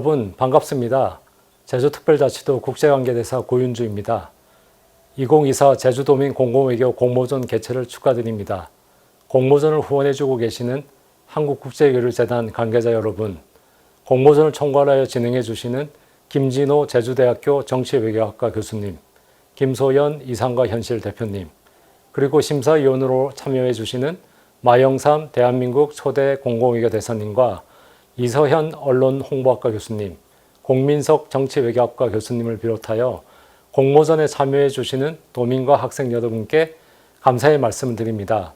여러분 반갑습니다. 제주특별자치도 국제관계대사 고윤주입니다. 2024 제주도민 공공외교 공모전 개최를 축하드립니다. 공모전을 후원해주고 계시는 한국국제교류재단 관계자 여러분, 공모전을 총괄하여 진행해주시는 김진호 제주대학교 정치외교학과 교수님, 김소연 이상가 현실 대표님, 그리고 심사위원으로 참여해주시는 마영삼 대한민국 초대 공공외교대사님과 이서현 언론홍보학과 교수님, 공민석 정치외교학과 교수님을 비롯하여 공모전에 참여해 주시는 도민과 학생 여러분께 감사의 말씀을 드립니다.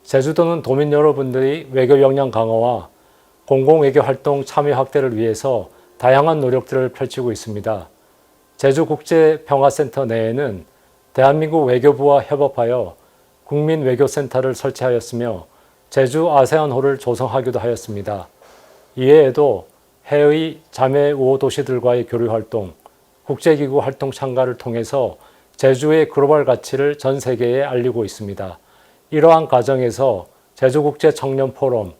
제주도는 도민 여러분들이 외교 역량 강화와 공공외교 활동 참여 확대를 위해서 다양한 노력들을 펼치고 있습니다. 제주국제평화센터 내에는 대한민국 외교부와 협업하여 국민외교센터를 설치하였으며 제주 아세안홀을 조성하기도 하였습니다. 이외에도 해의 자매 우호 도시들과의 교류 활동, 국제기구 활동 참가를 통해서 제주의 글로벌 가치를 전 세계에 알리고 있습니다. 이러한 과정에서 제주국제 청년 포럼,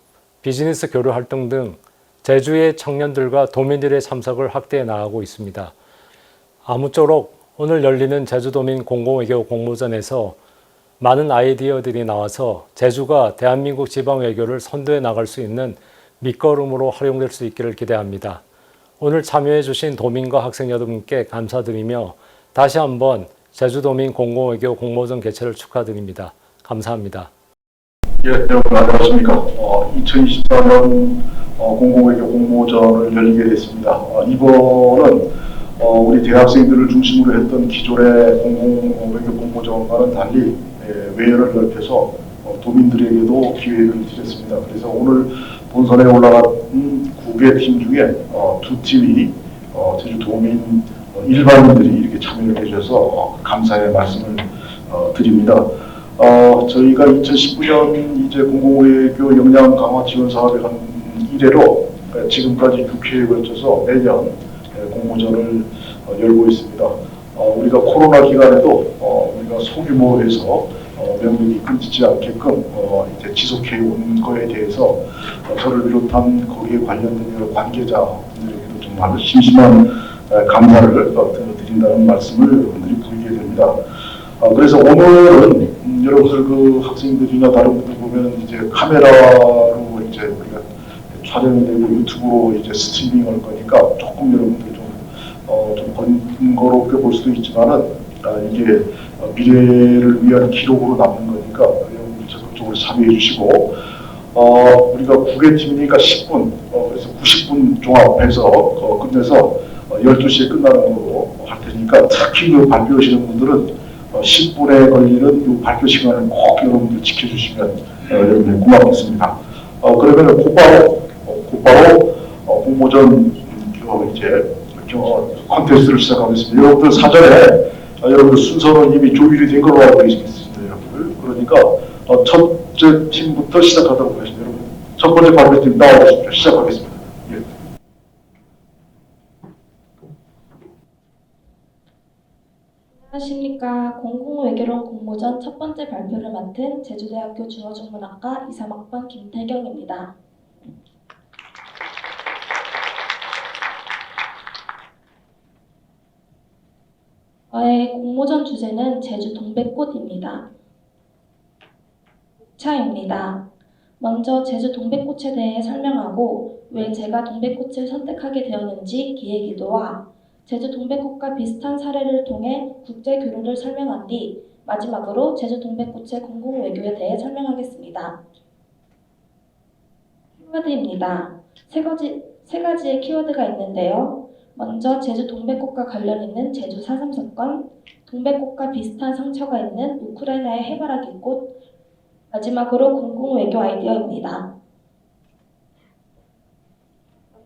비즈니스 교류 활동 등 제주의 청년들과 도민들의 참석을 확대해 나가고 있습니다. 아무쪼록 오늘 열리는 제주도민 공공외교 공모전에서 많은 아이디어들이 나와서 제주가 대한민국 지방외교를 선도해 나갈 수 있는 밑거름으로 활용될 수 있기를 기대합니다. 오늘 참여해 주신 도민과 학생 여러분께 감사드리며 다시 한번 제주도민 공공외교 공모전 개최를 축하드립니다. 감사합니다. 예, 여러분 안녕하십니까. 2024년 공공외교 공모전을 열리게 됐습니다. 이번은 우리 대학생들을 중심으로 했던 기존의 공공외교 공모전과는 달리 외연을 넓혀서 도민들에게도 기회를 드렸습니다. 그래서 오늘 본선에 올라간 9개 팀 중에 2팀이 제주도민 일반인들이 이렇게 참여를 해주셔서 감사의 말씀을 드립니다. 저희가 2019년 이제 공공외교 역량 강화 지원 사업에 한 이래로 지금까지 6회에 걸쳐서 매년 공모전을 열고 있습니다. 우리가 코로나 기간에도 우리가 소규모에서 명분이 끊기지 않게끔 이제 지속해 온 거에 대해서 저를 비롯한 거기에 관련된 여러 관계자분들에게도 정말 심심한 감사를 드린다는 말씀을 여러분들이 드리게 됩니다. 그래서 오늘은 여러분들 그 학생들이나 다른 분들 보면 이제 카메라로 이제 우리가 촬영이 되고 유튜브로 이제 스트리밍할 거니까 조금 여러분들 좀 번거롭게 볼 수도 있지만은 이게 미래를 위한 기록으로 남는 거니까 여러분들 적극적으로 참여해 주시고 우리가 9개 팀이니까 10분 그래서 90분 종합해서 끝내서 12시에 끝나는 걸로 할 테니까 특히 그 발표하시는 분들은 10분에 걸리는 이 발표 시간을 꼭 여러분들 지켜주시면 여러분들 고맙겠습니다. 그러면 곧바로 공모전 이제 컨테스트를 시작하겠습니다. 여러분들 사전에 여러분들 순서는 이미 조율이 된 걸로 알고 계시겠습니다, 여러분들. 그러니까 첫째 팀부터 시작하도록 하겠습니다. 여러분 첫 번째 발표팀 나와주십시오. 시작하겠습니다. 예. 안녕하십니까. 공공외교론 공모전 첫 번째 발표를 맡은 제주대학교 중어중문학과 2, 3학번 김태경입니다. 저의 공모전 주제는 제주 동백꽃입니다. 차입니다. 먼저 제주 동백꽃에 대해 설명하고 왜 제가 동백꽃을 선택하게 되었는지 기획의도와 제주 동백꽃과 비슷한 사례를 통해 국제 교류를 설명한 뒤 마지막으로 제주 동백꽃의 공공외교에 대해 설명하겠습니다. 키워드입니다. 세 가지의 키워드가 있는데요. 먼저 제주 동백꽃과 관련 있는 제주 4.3 사건, 동백꽃과 비슷한 상처가 있는 우크라이나의 해바라기 꽃, 마지막으로 공공외교 아이디어입니다.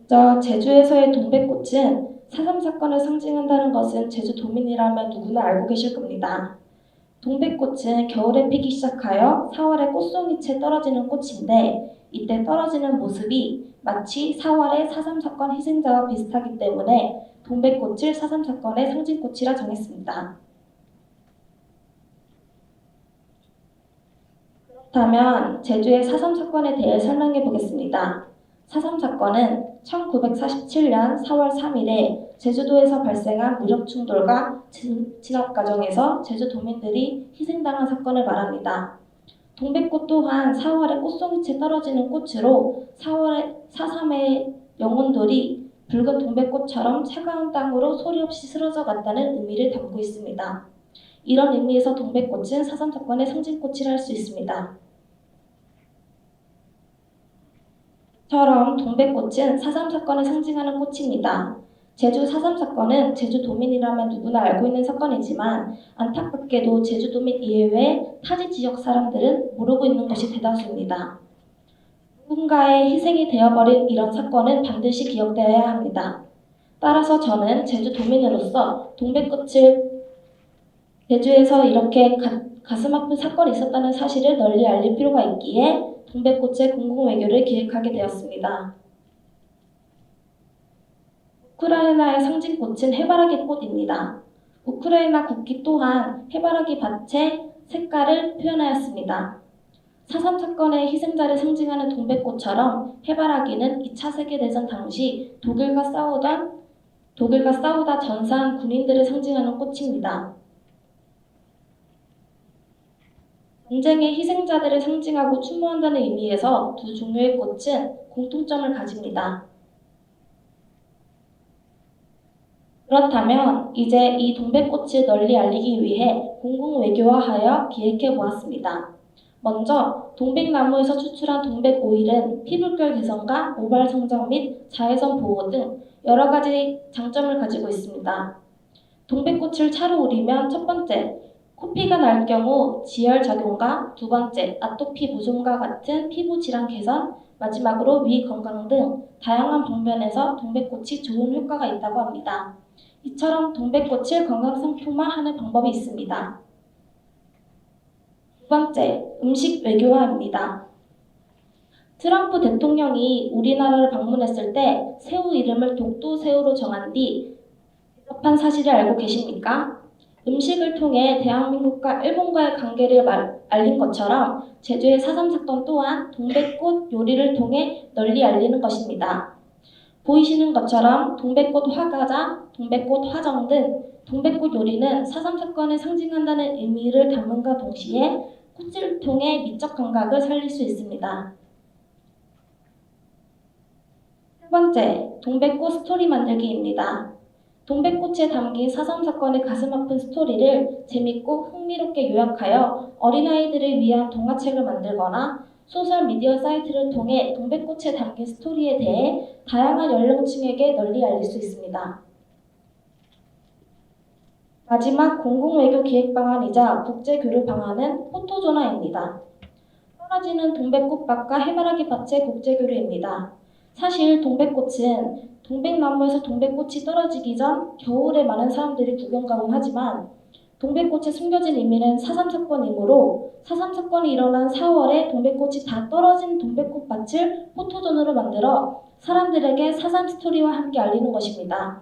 먼저 제주에서의 동백꽃은 4.3 사건을 상징한다는 것은 제주도민이라면 누구나 알고 계실 겁니다. 동백꽃은 겨울에 피기 시작하여 4월에 꽃송이채 떨어지는 꽃인데 이때 떨어지는 모습이 마치 4월의 4.3 사건 희생자와 비슷하기 때문에 동백꽃을 4.3 사건의 상징꽃이라 정했습니다. 그렇다면 제주의 4.3 사건에 대해 설명해 보겠습니다. 4.3 사건은 1947년 4월 3일에 제주도에서 발생한 무력 충돌과 진압 과정에서 제주도민들이 희생당한 사건을 말합니다. 동백꽃 또한 4월에 꽃송이채 떨어지는 꽃으로 4월에 4.3의 영혼들이 붉은 동백꽃처럼 차가운 땅으로 소리 없이 쓰러져 갔다는 의미를 담고 있습니다. 이런 의미에서 동백꽃은 4.3 사건의 상징꽃이라 할 수 있습니다. 처럼 동백꽃은 4.3 사건을 상징하는 꽃입니다. 제주 4.3 사건은 제주도민이라면 누구나 알고 있는 사건이지만 안타깝게도 제주도민 이외의 타지 지역 사람들은 모르고 있는 것이 대다수입니다. 누군가의 희생이 되어버린 이런 사건은 반드시 기억되어야 합니다. 따라서 저는 제주도민으로서 동백꽃을 제주에서 이렇게 가슴 아픈 사건이 있었다는 사실을 널리 알릴 필요가 있기에 동백꽃의 공공외교를 기획하게 되었습니다. 우크라이나의 상징꽃은 해바라기 꽃입니다. 우크라이나 국기 또한 해바라기 밭의 색깔을 표현하였습니다. 4.3 사건의 희생자를 상징하는 동백꽃처럼 해바라기는 2차 세계대전 당시 독일과 싸우다 전사한 군인들을 상징하는 꽃입니다. 전쟁의 희생자들을 상징하고 추모한다는 의미에서 두 종류의 꽃은 공통점을 가집니다. 그렇다면 이제 이 동백꽃을 널리 알리기 위해 공공외교화하여 기획해 보았습니다. 먼저 동백나무에서 추출한 동백오일은 피부결 개선과 모발 성장 및 자외선 보호 등 여러 가지 장점을 가지고 있습니다. 동백꽃을 차로 우리면 첫 번째, 코피가 날 경우 지혈작용과 두 번째, 아토피 무좀과 같은 피부 질환 개선, 마지막으로 위 건강 등 다양한 방면에서 동백꽃이 좋은 효과가 있다고 합니다. 이처럼 동백꽃을 건강상품화하는 방법이 있습니다. 두 번째, 음식 외교화입니다. 트럼프 대통령이 우리나라를 방문했을 때 새우 이름을 독도새우로 정한 뒤 대답한 사실을 알고 계십니까? 음식을 통해 대한민국과 일본과의 관계를 알린 것처럼 제주의 4.3 사건 또한 동백꽃 요리를 통해 널리 알리는 것입니다. 보이시는 것처럼 동백꽃 화과자, 동백꽃 화정 등 동백꽃 요리는 4.3 사건을 상징한다는 의미를 담음과 동시에 꽃을 통해 미적 감각을 살릴 수 있습니다. 세 번째, 동백꽃 스토리 만들기입니다. 동백꽃에 담긴 4.3 사건의 가슴 아픈 스토리를 재밌고 흥미롭게 요약하여 어린아이들을 위한 동화책을 만들거나 소셜 미디어 사이트를 통해 동백꽃에 담긴 스토리에 대해 다양한 연령층에게 널리 알릴 수 있습니다. 마지막 공공외교 기획 방안이자 국제교류 방안은 포토조나입니다. 떨어지는 동백꽃밭과 해바라기 밭의 국제교류입니다. 사실 동백꽃은 동백나무에서 동백꽃이 떨어지기 전 겨울에 많은 사람들이 구경 가곤 하지만 동백꽃에 숨겨진 의미는 4.3 사건이므로 4.3 사건이 일어난 4월에 동백꽃이 다 떨어진 동백꽃밭을 포토존으로 만들어 사람들에게 4.3 스토리와 함께 알리는 것입니다.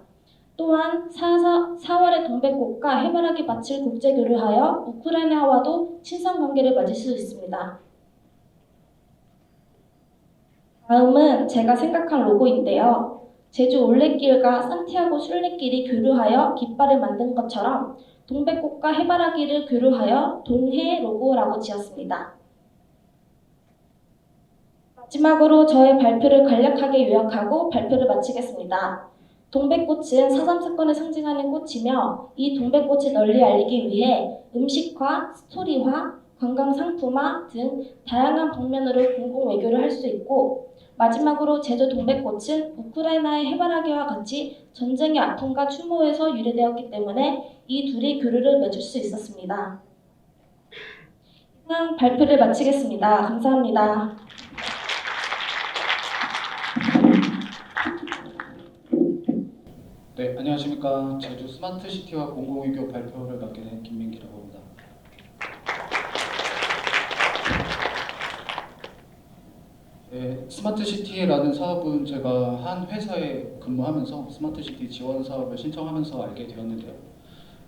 또한 4월의 동백꽃과 해바라기 밭을 국제교류하여 우크라이나와도 친선관계를 맺을 수 있습니다. 다음은 제가 생각한 로고인데요. 제주 올레길과 산티아고 순례길이 교류하여 깃발을 만든 것처럼 동백꽃과 해바라기를 교류하여 동해 로고라고 지었습니다. 마지막으로 저의 발표를 간략하게 요약하고 발표를 마치겠습니다. 동백꽃은 4.3 사건을 상징하는 꽃이며 이 동백꽃을 널리 알리기 위해 음식화, 스토리화, 관광 상품화 등 다양한 방면으로 공공외교를 할 수 있고 마지막으로 제주 동백꽃은 우크라이나의 해바라기와 같이 전쟁의 아픔과 추모에서 유래되었기 때문에 이 둘이 교류를 맺을 수 있었습니다. 이상 발표를 마치겠습니다. 감사합니다. 네, 안녕하십니까. 제주 스마트시티와 공공외교 발표를 맡게 된 김민기라고 합니다. 네, 스마트시티라는 사업은 제가 한 회사에 근무하면서 스마트시티 지원 사업을 신청하면서 알게 되었는데요.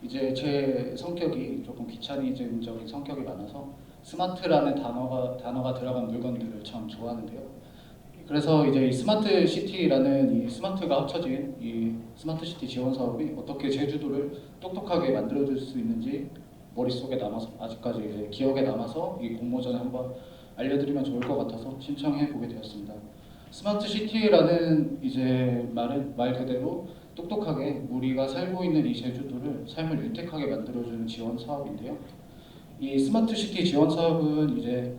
이제 제 성격이 조금 귀차니즘적인 성격이 많아서 스마트라는 단어가 들어간 물건들을 참 좋아하는데요. 그래서 이제 이 스마트 시티라는 이 스마트가 합쳐진 이 스마트 시티 지원 사업이 어떻게 제주도를 똑똑하게 만들어줄 수 있는지 머릿속에 남아서 아직까지 이제 기억에 남아서 이 공모전에 한번 알려드리면 좋을 것 같아서 신청해 보게 되었습니다. 스마트 시티라는 이제 말은 말 그대로 똑똑하게 우리가 살고 있는 이 제주도를 삶을 윤택하게 만들어주는 지원 사업인데요. 이 스마트 시티 지원 사업은 이제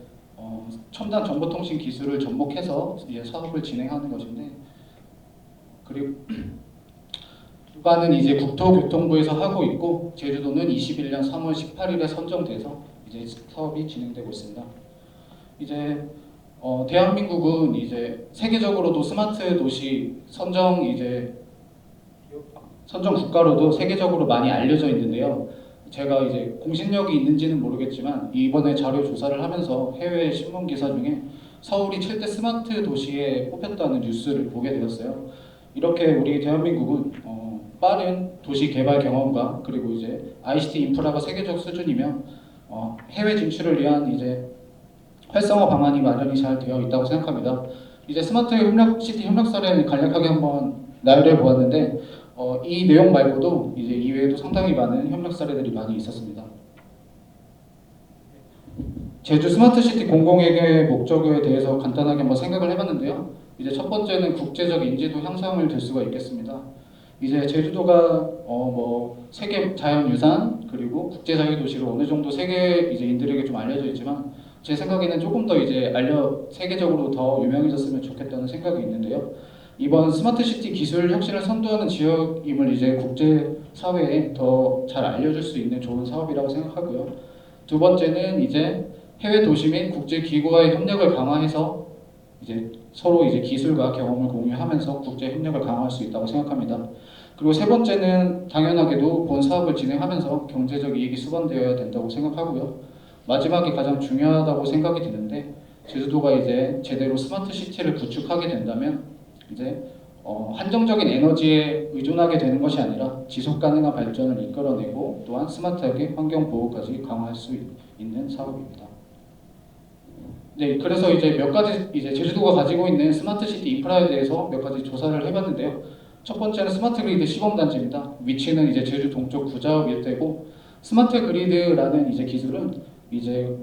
첨단 정보통신 기술을 접목해서 이제 사업을 진행하는 것인데, 그리고 주관은 이제 국토교통부에서 하고 있고 제주도는 21년 3월 18일에 선정돼서 이제 사업이 진행되고 있습니다. 이제 대한민국은 이제 세계적으로도 스마트 도시 선정 국가로도 세계적으로 많이 알려져 있는데요. 제가 이제 공신력이 있는지는 모르겠지만 이번에 자료 조사를 하면서 해외 신문 기사 중에 서울이 7대 스마트 도시에 뽑혔다는 뉴스를 보게 되었어요. 이렇게 우리 대한민국은 빠른 도시 개발 경험과 그리고 이제 ICT 인프라가 세계적 수준이며 해외 진출을 위한 이제 활성화 방안이 마련이 잘 되어 있다고 생각합니다. 이제 스마트 협력 시티 협력 사례를 간략하게 한번 나열해 보았는데 이 내용 말고도 이제 이외에도 상당히 많은 협력 사례들이 많이 있었습니다. 제주 스마트 시티 공공회계 목적에 대해서 간단하게 한번 생각을 해봤는데요. 이제 첫 번째는 국제적 인지도 향상을 될 수가 있겠습니다. 이제 제주도가 세계 자연유산 그리고 국제자유도시로 어느 정도 세계인들에게 좀 알려져 있지만 제 생각에는 조금 더 이제 세계적으로 더 유명해졌으면 좋겠다는 생각이 있는데요. 이번 스마트 시티 기술 혁신을 선도하는 지역임을 이제 국제 사회에 더 잘 알려줄 수 있는 좋은 사업이라고 생각하고요. 두 번째는 이제 해외 도시 및 국제 기구와의 협력을 강화해서 이제 서로 이제 기술과 경험을 공유하면서 국제 협력을 강화할 수 있다고 생각합니다. 그리고 세 번째는 당연하게도 본 사업을 진행하면서 경제적 이익이 수반되어야 된다고 생각하고요. 마지막에 가장 중요하다고 생각이 드는데 제주도가 이제 제대로 스마트 시티를 구축하게 된다면 이제 한정적인 에너지에 의존하게 되는 것이 아니라 지속 가능한 발전을 이끌어내고 또한 스마트하게 환경 보호까지 강화할 수 있는 사업입니다. 네, 그래서 이제 몇 가지 이제 제주도가 가지고 있는 스마트 시티 인프라에 대해서 몇 가지 조사를 해봤는데요. 첫 번째는 스마트 그리드 시범단지입니다. 위치는 이제 제주 동쪽 구자읍 일대고 스마트 그리드라는 이제 기술은 이제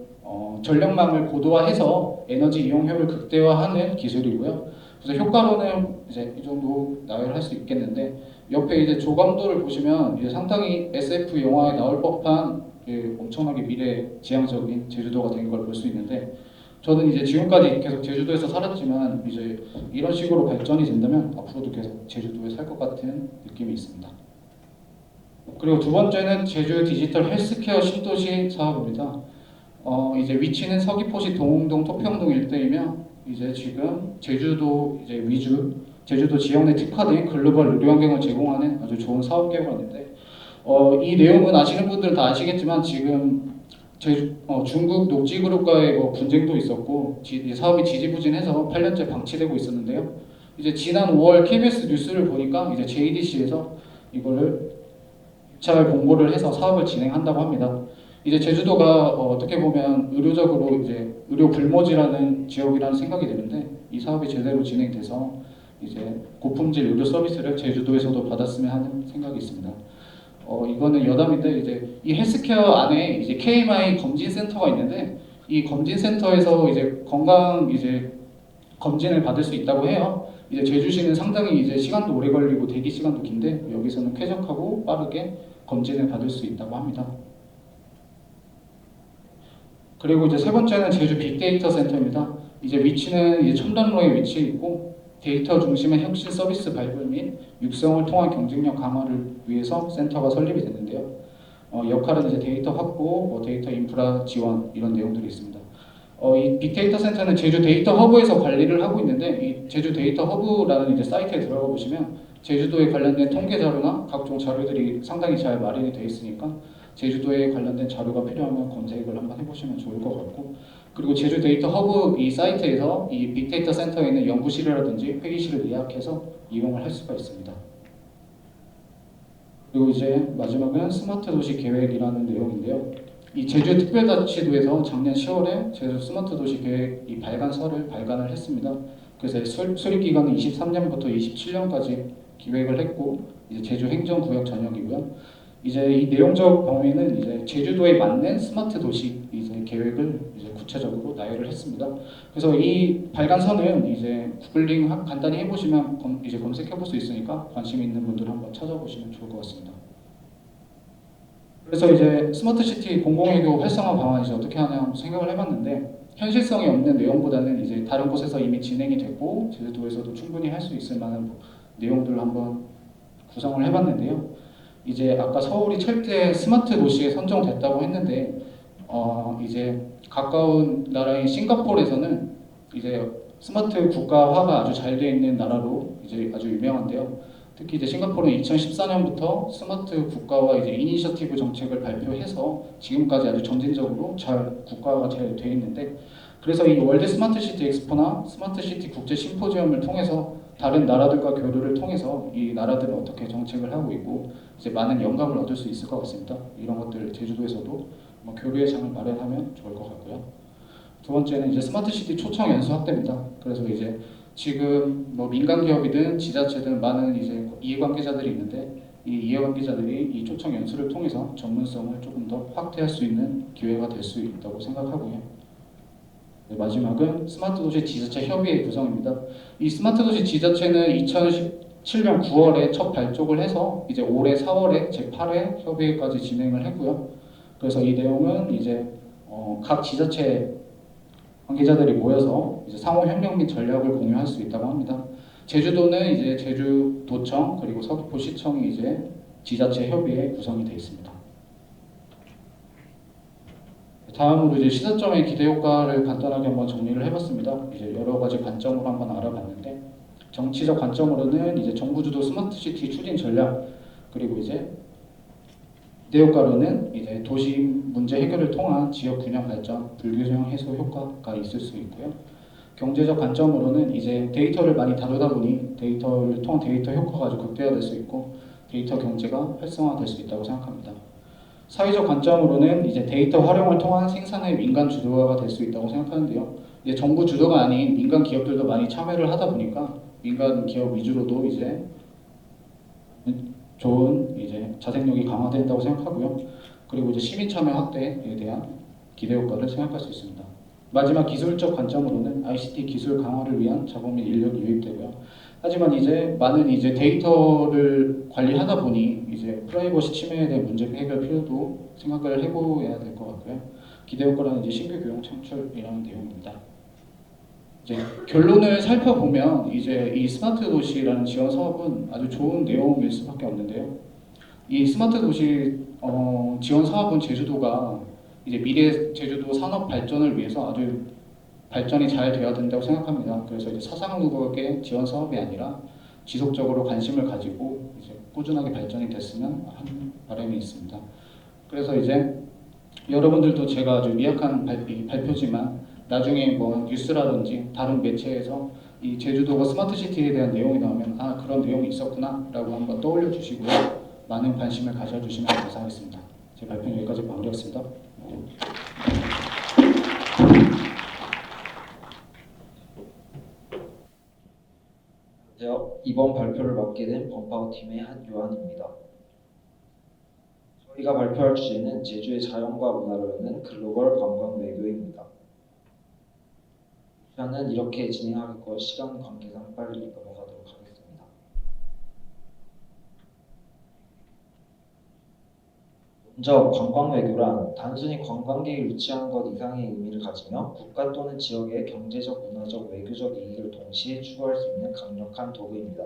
전력망을 고도화해서 에너지 이용효율을 극대화하는 기술이고요. 그래서 효과로는 이제 이 정도 나열할 수 있겠는데 옆에 이제 조감도를 보시면 이제 상당히 SF 영화에 나올 법한 엄청나게 미래지향적인 제주도가 된 걸 볼 수 있는데 저는 이제 지금까지 계속 제주도에서 살았지만 이제 이런 식으로 발전이 된다면 앞으로도 계속 제주도에 살 것 같은 느낌이 있습니다. 그리고 두 번째는 제주 디지털 헬스케어 신도시 사업입니다. 이제 위치는 서귀포시 동흥동 토평동 일대이며 이제 지금 제주도 이제 위주 제주도 지역 내 특화된 글로벌 의료 환경을 제공하는 아주 좋은 사업 계획인데 이 내용은 아시는 분들은 다 아시겠지만 지금 중국 녹지그룹과의 분쟁도 있었고 사업이 지지부진해서 8년째 방치되고 있었는데요. 이제 지난 5월 KBS 뉴스를 보니까 이제 JDC에서 이거를 입찰 공고를 해서 사업을 진행한다고 합니다. 이제 제주도가 어떻게 보면 의료적으로 이제 의료 불모지라는 지역이라는 생각이 드는데 이 사업이 제대로 진행돼서 이제 고품질 의료 서비스를 제주도에서도 받았으면 하는 생각이 있습니다. 이거는 여담인데 이제 이 헬스케어 안에 이제 KMI 검진 센터가 있는데 이 검진 센터에서 이제 건강 이제 검진을 받을 수 있다고 해요. 이제 제주시는 상당히 이제 시간도 오래 걸리고 대기 시간도 긴데 여기서는 쾌적하고 빠르게 검진을 받을 수 있다고 합니다. 그리고 이제 세 번째는 제주 빅데이터 센터입니다. 이제 위치는 이제 첨단로에 위치해 있고 데이터 중심의 혁신 서비스 발굴 및 육성을 통한 경쟁력 강화를 위해서 센터가 설립이 됐는데요. 역할은 이제 데이터 확보, 데이터 인프라 지원 이런 내용들이 있습니다. 이 빅데이터 센터는 제주 데이터 허브에서 관리를 하고 있는데 이 제주 데이터 허브라는 이제 사이트에 들어가 보시면 제주도에 관련된 통계 자료나 각종 자료들이 상당히 잘 마련이 되어 있으니까 제주도에 관련된 자료가 필요하면 검색을 한번 해보시면 좋을 것 같고 그리고 제주 데이터 허브 이 사이트에서 이 빅데이터 센터에 있는 연구실이라든지 회의실을 예약해서 이용을 할 수가 있습니다. 그리고 이제 마지막은 스마트 도시 계획이라는 내용인데요. 이 제주 특별자치도에서 작년 10월에 제주 스마트 도시 계획 이 발간서를 발간을 했습니다. 그래서 수립 기간은 23년부터 27년까지 기획을 했고 이제 제주 행정구역 전역이고요. 이제 이 내용적 범위는 이제 제주도에 맞는 스마트 도시 이제 계획을 이제 구체적으로 나열을 했습니다. 그래서 이 발간서는 이제 구글링 간단히 해보시면 이제 검색해 볼 수 있으니까 관심 있는 분들 한번 찾아보시면 좋을 것 같습니다. 그래서 이제 스마트시티 공공외교 활성화 방안 이제 어떻게 하냐 생각을 해봤는데 현실성이 없는 내용보다는 이제 다른 곳에서 이미 진행이 됐고 제주도에서도 충분히 할 수 있을 만한 내용들을 한번 구성을 해봤는데요. 이제 아까 서울이 철대 스마트 도시에 선정됐다고 했는데 이제 가까운 나라인 싱가포르에서는 이제 스마트 국가화가 아주 잘 되어 있는 나라로 이제 아주 유명한데요. 특히 이제 싱가포르는 2014년부터 스마트 국가화 이제 이니셔티브 정책을 발표해서 지금까지 아주 점진적으로 잘 국가화가 잘 되어 있는데 그래서 이 월드 스마트 시티 엑스포나 스마트 시티 국제 심포지엄을 통해서 다른 나라들과 교류를 통해서 이 나라들은 어떻게 정책을 하고 있고 이제 많은 영감을 얻을 수 있을 것 같습니다. 이런 것들 제주도에서도 교류의 장을 마련하면 좋을 것 같고요. 두 번째는 이제 스마트 시티 초청 연수 확대입니다. 그래서 이제 지금 민간 기업이든 지자체든 많은 이제 이해관계자들이 있는데 이 이해관계자들이 이 초청 연수를 통해서 전문성을 조금 더 확대할 수 있는 기회가 될 수 있다고 생각하고요. 네, 마지막은 스마트 도시 지자체 협의회 구성입니다. 이 스마트 도시 지자체는 2017년 9월에 첫 발족을 해서 이제 올해 4월에 제8회 협의회까지 진행을 했고요. 그래서 이 내용은 이제 각 지자체 관계자들이 모여서 이제 상호 협력 및 전략을 공유할 수 있다고 합니다. 제주도는 이제 제주도청 그리고 서귀포시청이 이제 지자체 협의회 구성이 되어 있습니다. 다음으로 이제 시사점의 기대 효과를 간단하게 한번 정리를 해봤습니다. 이제 여러 가지 관점으로 한번 알아봤는데 정치적 관점으로는 이제 정부 주도 스마트 시티 추진 전략 그리고 이제 기대 효과로는 이제 도시 문제 해결을 통한 지역 균형 발전, 불균형 해소 효과가 있을 수 있고요. 경제적 관점으로는 이제 데이터를 많이 다루다 보니 데이터를 통한 데이터 효과가 아주 극대화될 수 있고 데이터 경제가 활성화될 수 있다고 생각합니다. 사회적 관점으로는 이제 데이터 활용을 통한 생산의 민간 주도화가 될 수 있다고 생각하는데요. 이제 정부 주도가 아닌 민간 기업들도 많이 참여를 하다 보니까 민간 기업 위주로도 이제 좋은 이제 자생력이 강화된다고 생각하고요. 그리고 이제 시민 참여 확대에 대한 기대 효과를 생각할 수 있습니다. 마지막 기술적 관점으로는 ICT 기술 강화를 위한 자본 및 인력이 유입되고요. 하지만 이제 많은 이제 데이터를 관리하다 보니 이제 프라이버시 침해에 대한 문제 해결 필요도 생각을 해보아야 될 것 같고요. 기대 효과는 이제 신규 교육 창출이라는 내용입니다. 이제 결론을 살펴보면 이제 이 스마트 도시라는 지원 사업은 아주 좋은 내용일 수밖에 없는데요. 이 스마트 도시 지원 사업은 제주도가 이제 미래 제주도 산업 발전을 위해서 아주 발전이 잘 되어야 된다고 생각합니다. 그래서 이제 사상누각의 지원 사업이 아니라 지속적으로 관심을 가지고 이제 꾸준하게 발전이 됐으면 하는 바람이 있습니다. 그래서 이제 여러분들도 제가 아주 미약한 발표지만 나중에 뭐 뉴스라든지 다른 매체에서 이 제주도가 스마트 시티에 대한 내용이 나오면 아 그런 내용이 있었구나라고 한번 떠올려 주시고요. 많은 관심을 가져주시면 감사하겠습니다. 제 발표는 여기까지 마무리하겠습니다. 안녕하세요. 이번 발표를 맡게 된 범파워팀의 한요한입니다. 저희가 발표할 주제는 제주의 자연과 문화를 여는 글로벌 관광 외교입니다. 저는 이렇게 진행하겠고 시간 관계상 빨리 넘어가도록 하겠습니다. 먼저 관광 외교란 단순히 관광객이 유치한 것 이상의 의미를 가지며 국가 또는 지역의 경제적, 문화적, 외교적 이익을 동시에 추구할 수 있는 강력한 도구입니다.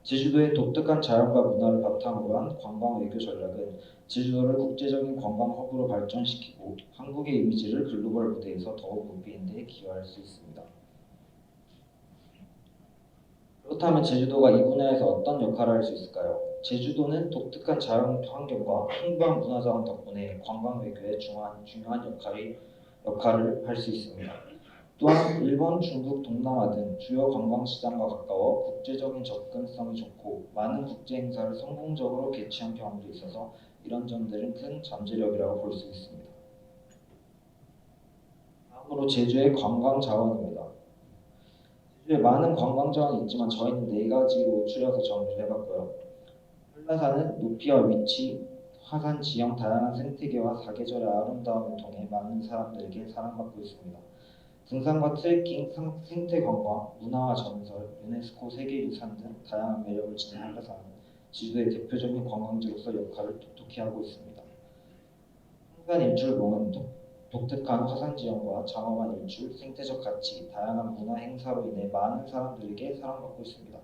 제주도의 독특한 자연과 문화를 바탕으로 한 관광 외교 전략은 제주도를 국제적인 관광 허브로 발전시키고 한국의 이미지를 글로벌 무대에서 더욱 높이는 데 기여할 수 있습니다. 그렇다면 제주도가 이 분야에서 어떤 역할을 할 수 있을까요? 제주도는 독특한 자연 환경과 풍부한 문화자원 덕분에 관광 외교에 중요한 역할을 할 수 있습니다. 또한 일본, 중국, 동남아 등 주요 관광시장과 가까워 국제적인 접근성이 좋고 많은 국제 행사를 성공적으로 개최한 경험도 있어서 이런 점들은 큰 잠재력이라고 볼 수 있습니다. 다음으로 제주의 관광 자원입니다. 제주에 많은 관광 자원이 있지만 저희는 네 가지로 추려서 정리를 해봤고요. 한라산은 높이와 위치, 화산 지형 다양한 생태계와 사계절의 아름다움을 통해 많은 사람들에게 사랑받고 있습니다. 등산과 트레킹, 생태 관광, 문화와 전설, 유네스코 세계유산 등 다양한 매력을 지닌 한라산은 제주도의 대표적인 관광지로서 역할을 톡톡히 하고 있습니다. 한산 일출봉은 독특한 화산 지형과 장엄한 일출, 생태적 가치, 다양한 문화 행사로 인해 많은 사람들에게 사랑받고 있습니다.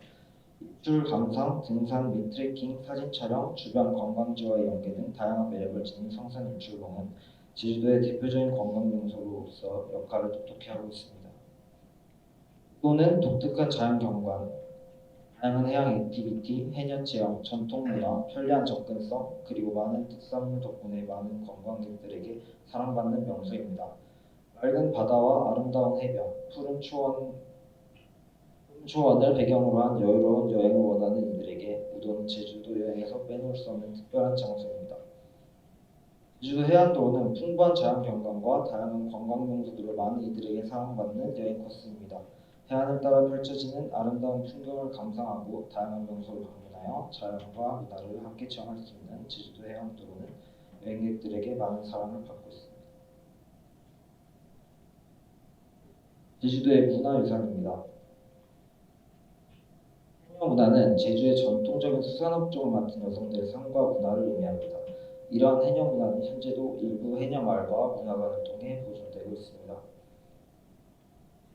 일출 감상, 등산 및 트레킹, 사진 촬영, 주변 관광지와의 연계 등 다양한 매력을 지닌 성산 일출봉은 제주도의 대표적인 관광 명소로서 역할을 톡톡히 하고 있습니다. 또는 독특한 자연 경관, 다양한 해양 액티비티, 해녀 체험, 전통 문화, 편리한 접근성, 그리고 많은 특산물 덕분에 많은 관광객들에게 사랑받는 명소입니다. 맑은 바다와 아름다운 해변, 푸른 초원을 배경으로 한 여유로운 여행을 원하는 이들에게 우도는 제주도 여행에서 빼놓을 수 없는 특별한 장소입니다. 제주도 해안도로는 풍부한 자연 경관과 다양한 관광 명소들로 많은 이들에게 사랑받는 여행 코스입니다. 해안을 따라 펼쳐지는 아름다운 풍경을 감상하고 다양한 명소를 방문하여 자연과 문화를 함께 체험할 수 있는 제주도 해안도로는 여행객들에게 많은 사랑을 받고 있습니다. 제주도의 문화유산입니다. 해녀문화는 제주의 전통적인 수산업종을 맡은 여성들의 삶과 문화를 의미합니다. 이러한 해녀문화는 현재도 일부 해녀마을과 문화관을 통해 보존되고 있습니다.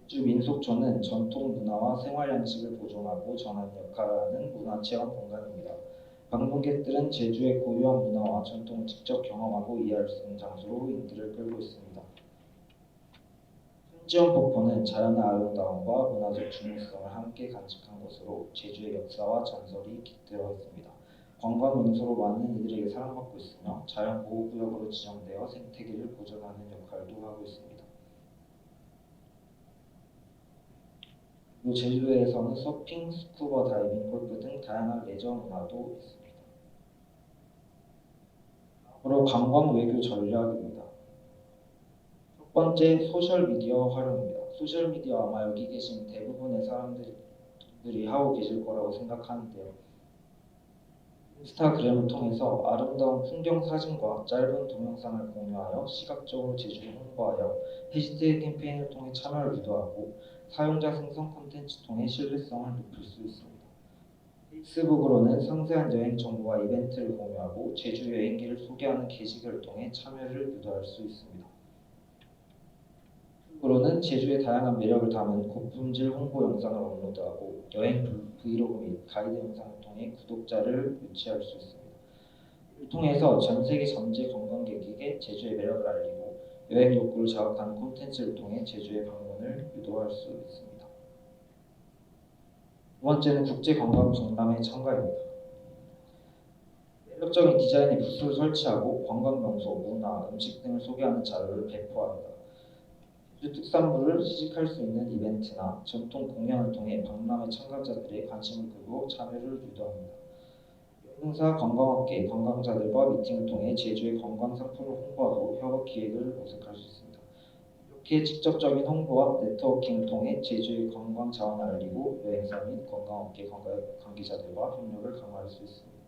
제주 민속촌은 전통 문화와 생활 양식을 보존하고 전하는 역할을 하는 문화체험 공간입니다. 방문객들은 제주의 고유한 문화와 전통을 직접 경험하고 이해할 수 있는 장소로 인기를 끌고 있습니다. 천지연 폭포는 자연의 아름다움과 문화적 중요성을 함께 간직한 곳으로 제주의 역사와 전설이 깃들어 있습니다. 관광 명소로 많은 이들에게 사랑받고 있으며 자연보호구역으로 지정되어 생태계를 보존하는 역할도 하고 있습니다. 그리고 제주도에서는 서핑, 스쿠버 다이빙, 골프 등 다양한 레저 문화도 있습니다. 앞으로 관광 외교 전략입니다. 첫 번째, 소셜미디어 활용입니다. 소셜미디어 아마 여기 계신 대부분의 사람들이 하고 계실 거라고 생각하는데요. 인스타그램을 통해서 아름다운 풍경 사진과 짧은 동영상을 공유하여 시각적으로 제주를 홍보하여 해시태그 캠페인을 통해 참여를 유도하고 사용자 생성 콘텐츠 통해 신뢰성을 높일 수 있습니다. 페이스북으로는 상세한 여행 정보와 이벤트를 공유하고 제주 여행기를 소개하는 게시글을 통해 참여를 유도할 수 있습니다. 유튜브로는 제주의 다양한 매력을 담은 고품질 홍보 영상을 업로드하고 여행 브이로그 및 가이드 영상을 통해 구독자를 유치할 수 있습니다. 이를 통해서 전 세계 전체 관광객에게 제주의 매력을 알리고 여행 욕구를 자극하는 콘텐츠를 통해 제주의 방문을 유도할 수 있습니다. 두 번째는 국제관광 박람회 참가입니다. 매력적인 디자인의 부스를 설치하고 관광 명소, 문화, 음식 등을 소개하는 자료를 배포합니다. 제주 특산물을 시식할 수 있는 이벤트나 전통 공연을 통해 박람회 참가자들의 관심을 끌고 참여를 유도합니다. 행사 관광업계 관광자들과 미팅을 통해 제주의 관광 상품을 홍보하고 협업 기획을 모색할 수 있습니다. 이렇게 직접적인 홍보와 네트워킹을 통해 제주의 관광 자원을 알리고 여행사 및 관광업계 관계자들과 협력을 강화할 수 있습니다.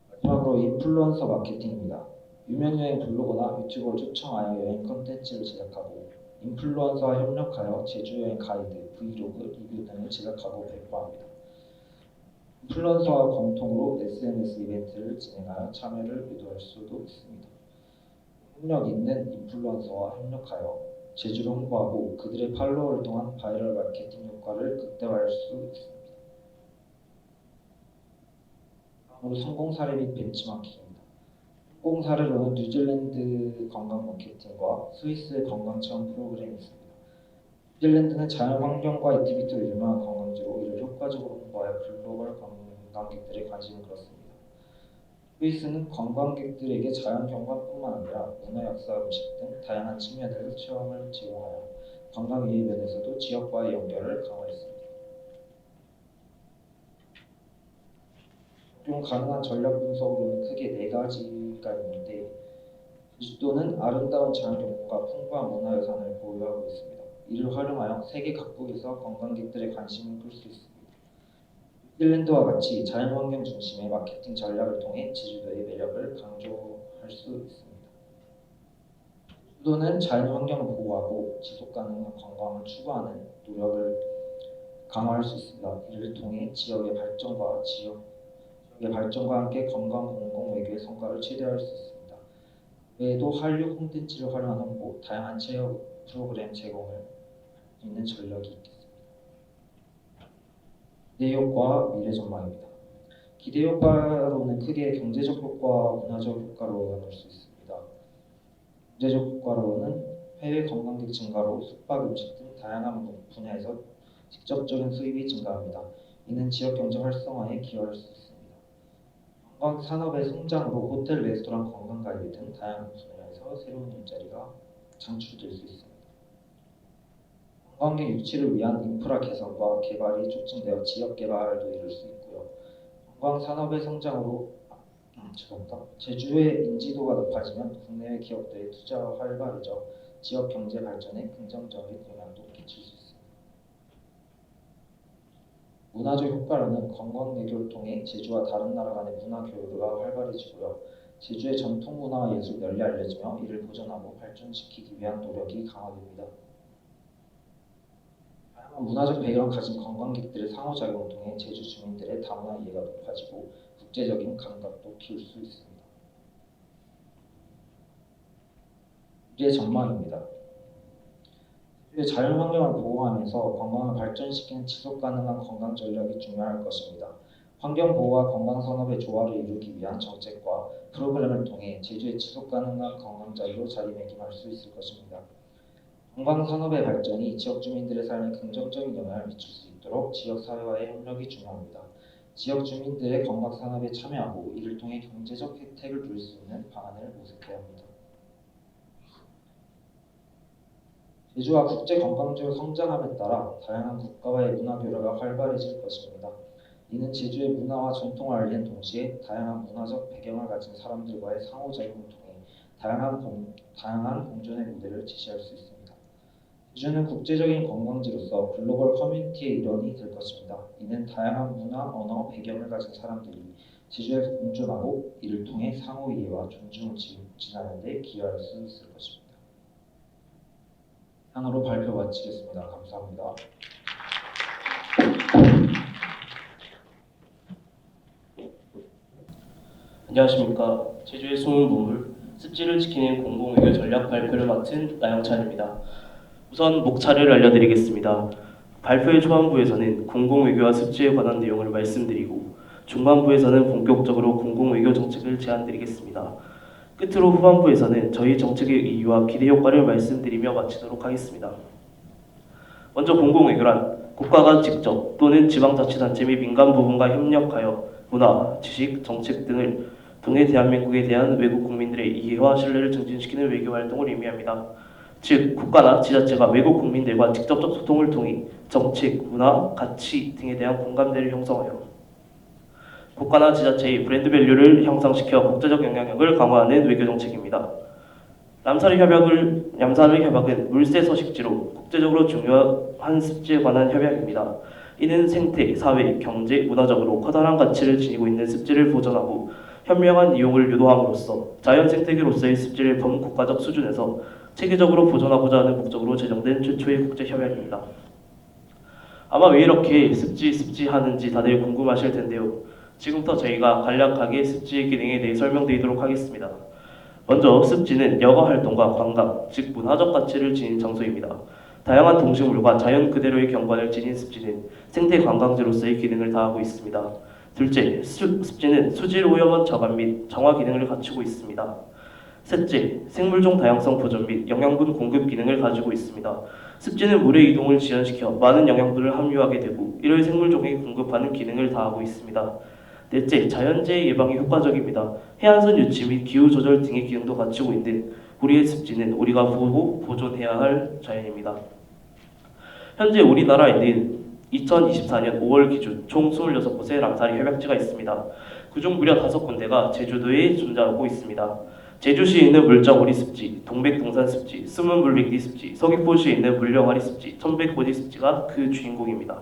마지막으로 인플루언서 마케팅입니다. 유명 여행 블로거나 유튜버를 초청하여 여행 콘텐츠를 제작하고 인플루언서와 협력하여 제주 여행 가이드, 브이로그, 리뷰 등을 제작하고 배포합니다. 인플루언서와 공통으로 SNS 이벤트를 진행하여 참여를 유도할 수도 있습니다. 협력 있는 인플루언서와 협력하여 제주를 홍보하고 그들의 팔로워를 통한 바이럴 마케팅 효과를 극대화할 수 있습니다. 다음으로 성공 사례 및 벤치마킹입니다. 성공 사례로는 뉴질랜드 관광 마케팅과 스위스의 관광 체험 프로그램이 있습니다. 뉴질랜드는 자연 환경과 액티비티로 유명한 관광지로 이를 효과적으로 홍보하여 글로벌 관광객들의 관심을 끌었습니다. 스위스는 관광객들에게 자연 경관뿐만 아니라 문화, 역사, 음식 등 다양한 측면에서 체험을 제공하여 관광 이해 면에서도 지역과의 연결을 강화했습니다. 적용 가능한 전략 분석으로는 크게 네 가지가 있는데 제주도는 아름다운 자연 경관과 풍부한 문화유산을 보유하고 있습니다. 이를 활용하여 세계 각국에서 관광객들의 관심을 끌 수 있습니다. 뉴질랜드와 같이 자연환경 중심의 마케팅 전략을 통해 제주도의 매력을 강조할 수 있습니다. 제주도는 자연환경을 보호하고 지속가능한 관광을 추구하는 노력을 강화할 수 있습니다. 이를 통해 지역의 발전과 함께 관광 공공 외교의 성과를 최대화할 수 있습니다. 외에도 한류 콘텐츠를 활용한 홍보, 다양한 체험 프로그램 제공을 할 수 있는 전략이 있겠습니다. 기대 효과와 미래 전망입니다. 기대 효과로는 크게 경제적 효과와 문화적 효과로 나눌 수 있습니다. 경제적 효과로는 해외 관광객 증가로 숙박, 음식 등 다양한 분야에서 직접적인 수입이 증가합니다. 이는 지역 경제 활성화에 기여할 수 있습니다. 관광 산업의 성장으로 호텔, 레스토랑, 관광가이드 등 다양한 분야에서 새로운 일자리가 창출될 수 있습니다. 관광객 유치를 위한 인프라 개선과 개발이 촉진되어 지역 개발도 이룰 수 있고요. 관광 산업의 성장으로 제주의 인지도가 높아지면 국내외 기업들의 투자가 활발해져 지역 경제 발전에 긍정적인 영향도 끼칠 수 있습니다. 문화적 효과로는 관광 외교를 통해 제주와 다른 나라 간의 문화 교류가 활발해지고요. 제주의 전통 문화와 예술이 널리 알려지며 이를 보존하고 발전시키기 위한 노력이 강화됩니다. 다양한 문화적 배경을 가진 관광객들의 상호작용을 통해 제주 주민들의 다문화 이해가 높아지고 국제적인 감각도 키울 수 있습니다. 미래 전망입니다. 자연 환경을 보호하면서 관광을 발전시키는 지속 가능한 관광 전략이 중요할 것입니다. 환경 보호와 관광 산업의 조화를 이루기 위한 정책과 프로그램을 통해 제주의 지속 가능한 관광자리로 자리매김할 수 있을 것입니다. 관광 산업의 발전이 지역 주민들의 삶에 긍정적인 영향을 미칠 수 있도록 지역 사회와의 협력이 중요합니다. 지역 주민들의 관광 산업에 참여하고 이를 통해 경제적 혜택을 누릴 수 있는 방안을 모색해야 합니다. 제주가 국제 관광지로 성장함에 따라 다양한 국가와의 문화 교류가 활발해질 것입니다. 이는 제주의 문화와 전통을 알리는 동시에 다양한 문화적 배경을 가진 사람들과의 상호작용을 통해 다양한 공존의 모델을 제시할 수 있습니다. 제주는 국제적인 관광지로서 글로벌 커뮤니티의 일원이 될 것입니다. 이는 다양한 문화, 언어, 배경을 가진 사람들이 제주에서 공존하고 이를 통해 상호 이해와 존중을 지나는 데 기여할 수 있을 것입니다. 이상으로 발표 마치겠습니다. 감사합니다. 안녕하십니까. 제주의 숨은 보물, 습지를 지키는 공공외교 전략 발표를 맡은 나영찬입니다. 우선 목차를 알려드리겠습니다. 발표의 초반부에서는 공공외교와 습지에 관한 내용을 말씀드리고 중반부에서는 본격적으로 공공외교 정책을 제안드리겠습니다. 끝으로 후반부에서는 저희 정책의 이유와 기대 효과를 말씀드리며 마치도록 하겠습니다. 먼저 공공외교란 국가가 직접 또는 지방자치단체 및 민간 부분과 협력하여 문화, 지식, 정책 등을 통해 대한민국에 대한 외국 국민들의 이해와 신뢰를 증진시키는 외교 활동을 의미합니다. 즉, 국가나 지자체가 외국 국민들과 직접적 소통을 통해 정책, 문화, 가치 등에 대한 공감대를 형성하여 국가나 지자체의 브랜드 밸류를 향상시켜 국제적 영향력을 강화하는 외교 정책입니다. 람사르 협약은 물세 서식지로 국제적으로 중요한 습지에 관한 협약입니다. 이는 생태, 사회, 경제, 문화적으로 커다란 가치를 지니고 있는 습지를 보존하고 현명한 이용을 유도함으로써 자연 생태계로서의 습지를 범국가적 수준에서 체계적으로 보존하고자 하는 목적으로 제정된 최초의 국제 협약입니다. 아마 왜 이렇게 습지 하는지 다들 궁금하실 텐데요. 지금부터 저희가 간략하게 습지의 기능에 대해 설명드리도록 하겠습니다. 먼저 습지는 여가 활동과 관광, 즉 문화적 가치를 지닌 장소입니다. 다양한 동식물과 자연 그대로의 경관을 지닌 습지는 생태 관광지로서의 기능을 다하고 있습니다. 둘째, 습지는 수질 오염원 저감 및 정화 기능을 갖추고 있습니다. 셋째, 생물종 다양성 보존 및 영양분 공급 기능을 가지고 있습니다. 습지는 물의 이동을 지연시켜 많은 영양분을 함유하게 되고 이를 생물종에 공급하는 기능을 다하고 있습니다. 넷째, 자연재해 예방에 효과적입니다. 해안선 유치 및 기후 조절 등의 기능도 갖추고 있는 우리의 습지는 우리가 보고 보존해야 할 자연입니다. 현재 우리나라에는 2024년 5월 기준 총 26곳의 람사르 협약지가 있습니다. 그중 무려 5군데가 제주도에 존재하고 있습니다. 제주시에 있는 물장오리 습지, 동백동산 습지, 숨은 물빙기 습지, 서귀포시에 있는 물령아리 습지, 천백고지 습지가 그 주인공입니다.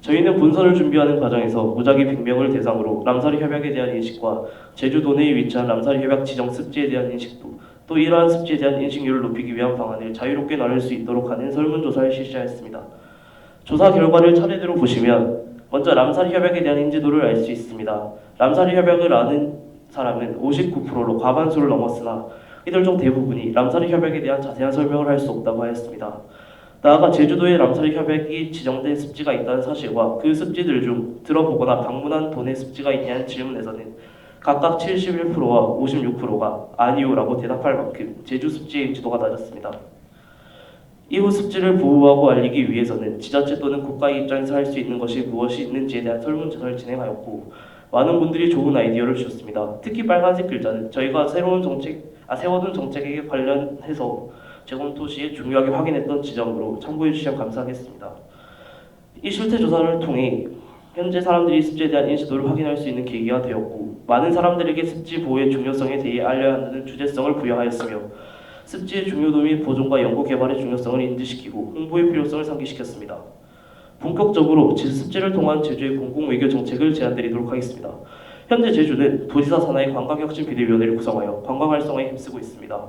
저희는 본선을 준비하는 과정에서 무작위 100명을 대상으로 람사리 협약에 대한 인식과 제주도 내에 위치한 람사리 협약 지정 습지에 대한 인식도 또 이러한 습지에 대한 인식률을 높이기 위한 방안을 자유롭게 나눌 수 있도록 하는 설문조사를 실시하였습니다. 조사 결과를 차례대로 보시면 먼저 람사리 협약에 대한 인지도를 알 수 있습니다. 람사리 협약을 아는 사람은 59%로 과반수를 넘었으나 이들 중 대부분이 람사리 협약에 대한 자세한 설명을 할 수 없다고 하였습니다. 나아가 제주도에 람사리 협약이 지정된 습지가 있다는 사실과 그 습지들 중 들어보거나 방문한 도내 습지가 있냐는 질문에서는 각각 71%와 56%가 아니오라고 대답할 만큼 제주 습지의 인지도가 낮았습니다. 이후 습지를 보호하고 알리기 위해서는 지자체 또는 국가의 입장에서 할 수 있는 것이 무엇이 있는지에 대한 설문조사를 진행하였고 많은 분들이 좋은 아이디어를 주셨습니다. 특히 빨간색 글자는 저희가 세워둔 정책에 관련해서 재검토 시에 중요하게 확인했던 지점으로 참고해 주시면 감사하겠습니다. 이 실태 조사를 통해 현재 사람들이 습지에 대한 인지도를 확인할 수 있는 계기가 되었고 많은 사람들에게 습지 보호의 중요성에 대해 알려야 한다는 주제성을 부여하였으며 습지의 중요도 및 보존과 연구 개발의 중요성을 인지시키고 홍보의 필요성을 상기시켰습니다. 본격적으로 습지를 통한 제주의 공공외교 정책을 제안드리도록 하겠습니다. 현재 제주는 도지사 산하의 관광혁신비대위원회를 구성하여 관광 활성화에 힘쓰고 있습니다.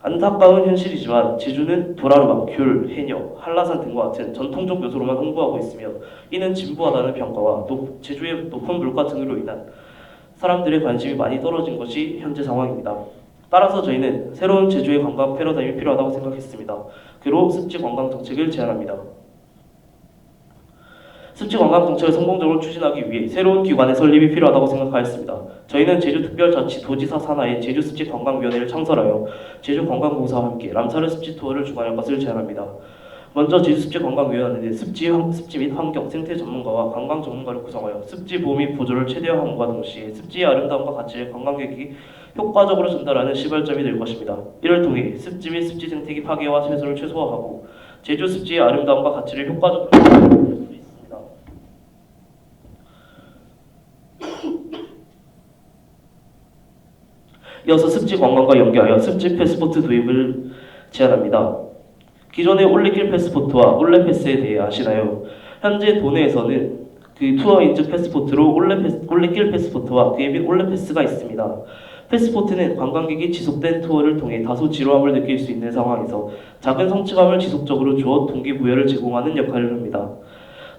안타까운 현실이지만 제주는 도라르마, 귤, 해녀, 한라산 등과 같은 전통적 요소로만 홍보하고 있으며 이는 진부하다는 평가와 제주의 높은 물가 등으로 인한 사람들의 관심이 많이 떨어진 것이 현재 상황입니다. 따라서 저희는 새로운 제주의 관광 패러다임이 필요하다고 생각했습니다. 그로 습지 관광 정책을 제안합니다. 습지 관광 정책을 성공적으로 추진하기 위해 새로운 기관의 설립이 필요하다고 생각하였습니다. 저희는 제주특별자치도지사 산하의 제주습지관광위원회를 창설하여 제주관광공사와 함께 람사르 습지 투어를 주관할 것을 제안합니다. 먼저 제주습지관광위원회는 습지 및 환경, 생태 전문가와 관광 전문가를 구성하여 습지 보호 및 보조를 최대화함과 동시에 습지의 아름다움과 가치를 관광객이 효과적으로 전달하는 시발점이 될 것입니다. 이를 통해 습지 및 습지 생태계 파괴와 훼손을 최소화하고 제주 습지의 아름다움과 가치를 효과적으로 전달할 수 있습니다. 이어서 습지 관광과 연계하여 습지 패스포트 도입을 제안합니다. 기존의 올레길 패스포트와 올레패스에 대해 아시나요? 현재 도내에서는 그 투어 인증 패스포트로 올레길 패스포트와 그에 및 올레패스가 있습니다. 패스포트는 관광객이 지속된 투어를 통해 다소 지루함을 느낄 수 있는 상황에서 작은 성취감을 지속적으로 주어 동기부여를 제공하는 역할을 합니다.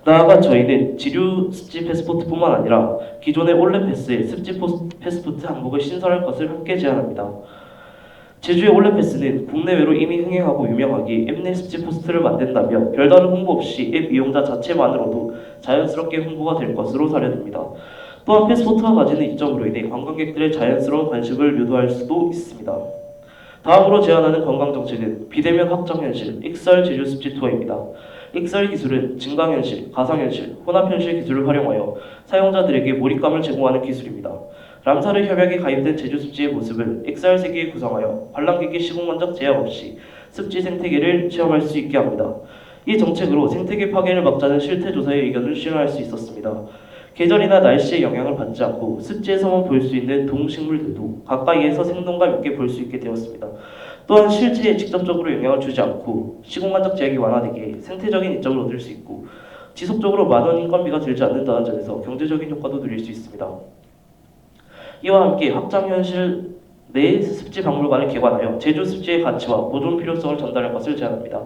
나아가 저희는 지류 습지 패스포트뿐만 아니라 기존의 올레패스에 습지 패스포트 항목을 신설할 것을 함께 제안합니다. 제주의 올레패스는 국내외로 이미 흥행하고 유명하기에 앱 내 습지 포스트를 만든다며 별다른 홍보 없이 앱 이용자 자체만으로도 자연스럽게 홍보가 될 것으로 사례됩니다. 또한 패스포트가 가지는 이점으로 인해 관광객들의 자연스러운 관심을 유도할 수도 있습니다. 다음으로 제안하는 관광정책은 비대면 확정현실, 익설 제주습지 투어입니다. 익설 기술은 증강현실, 가상현실, 혼합현실 기술을 활용하여 사용자들에게 몰입감을 제공하는 기술입니다. 람사르 협약에 가입된 제주습지의 모습을 익설 세계에 구성하여 관람객이 시공간적 제약 없이 습지 생태계를 체험할 수 있게 합니다. 이 정책으로 생태계 파괴를 막자는 실태조사의 의견을 실현할 수 있었습니다. 계절이나 날씨의 영향을 받지 않고 습지에서만 볼 수 있는 동식물들도 가까이에서 생동감 있게 볼 수 있게 되었습니다. 또한 실체에 직접적으로 영향을 주지 않고 시공간적 제약이 완화되게 생태적인 이점을 얻을 수 있고 지속적으로 많은 인건비가 들지 않는다는 점에서 경제적인 효과도 누릴 수 있습니다. 이와 함께 확장현실 내 습지 박물관을 개관하여 제주 습지의 가치와 보존 필요성을 전달할 것을 제안합니다.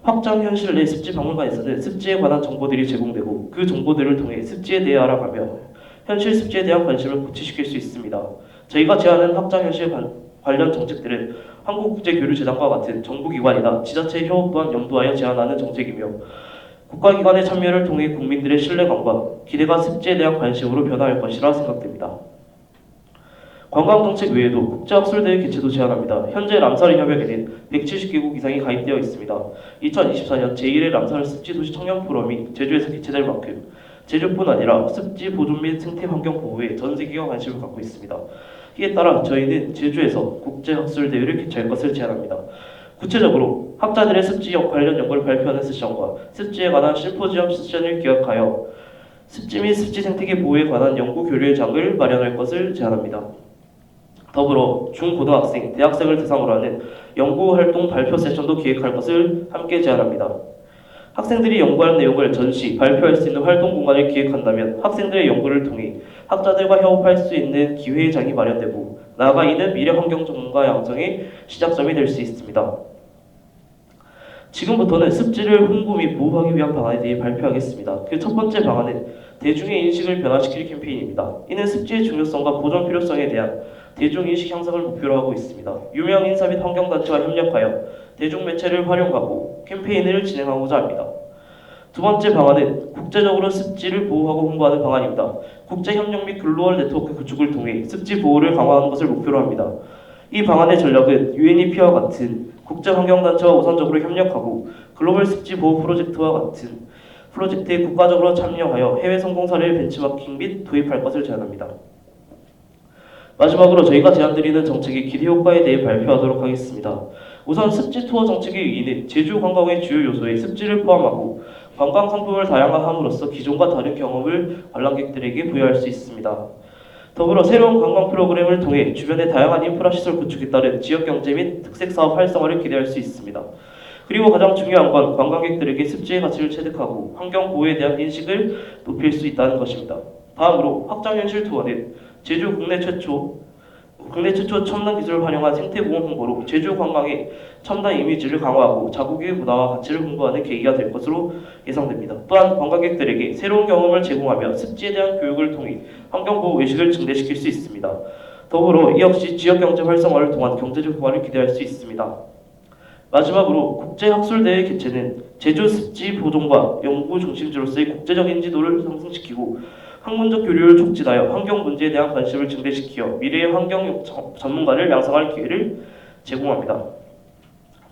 확장현실 내 습지 박물관에서는 습지에 관한 정보들이 제공되고 그 정보들을 통해 습지에 대해 알아가며 현실 습지에 대한 관심을 고취시킬 수 있습니다. 저희가 제안하는 확장현실 관련 정책들은 한국국제교류재단과 같은 정부기관이나 지자체 협업 또한 염두하여 제안하는 정책이며 국가기관의 참여를 통해 국민들의 신뢰감과 기대가 습지에 대한 관심으로 변화할 것이라 생각됩니다. 관광정책 외에도 국제학술대회 개최도 제안합니다. 현재 람사르 협약에는 170개국 이상이 가입되어 있습니다. 2024년 제1회 람사르 습지도시 청년포럼이 제주에서 개최될 만큼 제주뿐 아니라 습지 보존 및 생태 환경 보호에 전 세계가 관심을 갖고 있습니다. 이에 따라 저희는 제주에서 국제학술대회를 개최할 것을 제안합니다. 구체적으로 학자들의 습지 관련 연구를 발표하는 세션과 습지에 관한 심포지엄 세션을 기획하여 습지 및 습지 생태계 보호에 관한 연구 교류의 장을 마련할 것을 제안합니다. 더불어 중고등학생, 대학생을 대상으로 하는 연구활동 발표 세션도 기획할 것을 함께 제안합니다. 학생들이 연구할 내용을 전시, 발표할 수 있는 활동 공간을 기획한다면 학생들의 연구를 통해 학자들과 협업할 수 있는 기회의 장이 마련되고 나아가 이는 미래 환경 전문가 양성의 시작점이 될 수 있습니다. 지금부터는 습지를 홍보 및 보호하기 위한 방안에 대해 발표하겠습니다. 그 첫 번째 방안은 대중의 인식을 변화시킬 캠페인입니다. 이는 습지의 중요성과 보존 필요성에 대한 대중인식 향상을 목표로 하고 있습니다. 유명 인사 및 환경단체와 협력하여 대중매체를 활용하고 캠페인을 진행하고자 합니다. 두 번째 방안은 국제적으로 습지를 보호하고 홍보하는 방안입니다. 국제협력 및 글로벌 네트워크 구축을 통해 습지 보호를 강화하는 것을 목표로 합니다. 이 방안의 전략은 UNEP와 같은 국제환경단체와 우선적으로 협력하고 글로벌 습지 보호 프로젝트와 같은 프로젝트에 국가적으로 참여하여 해외 성공 사례를 벤치마킹 및 도입할 것을 제안합니다. 마지막으로 저희가 제안드리는 정책의 기대 효과에 대해 발표하도록 하겠습니다. 우선 습지 투어 정책의 의의는 제주 관광의 주요 요소에 습지를 포함하고 관광 상품을 다양화함으로써 기존과 다른 경험을 관람객들에게 부여할 수 있습니다. 더불어 새로운 관광 프로그램을 통해 주변의 다양한 인프라 시설 구축에 따른 지역 경제 및 특색 사업 활성화를 기대할 수 있습니다. 그리고 가장 중요한 건 관광객들에게 습지의 가치를 체득하고 환경 보호에 대한 인식을 높일 수 있다는 것입니다. 다음으로 확장현실 투어는 제주 국내 최초 첨단 기술을 활용한 생태보험 홍보로 제주 관광의 첨단 이미지를 강화하고 자국의 문화와 가치를 홍보하는 계기가 될 것으로 예상됩니다. 또한 관광객들에게 새로운 경험을 제공하며 습지에 대한 교육을 통해 환경보호 의식을 증대시킬 수 있습니다. 더불어 이 역시 지역경제 활성화를 통한 경제적 효과를 기대할 수 있습니다. 마지막으로 국제학술대회 개최는 제주 습지 보존과 연구 중심지로서의 국제적 인지도를 상승시키고 학문적 교류를 촉진하여 환경 문제에 대한 관심을 증대시켜 미래의 환경 전문가를 양성할 기회를 제공합니다.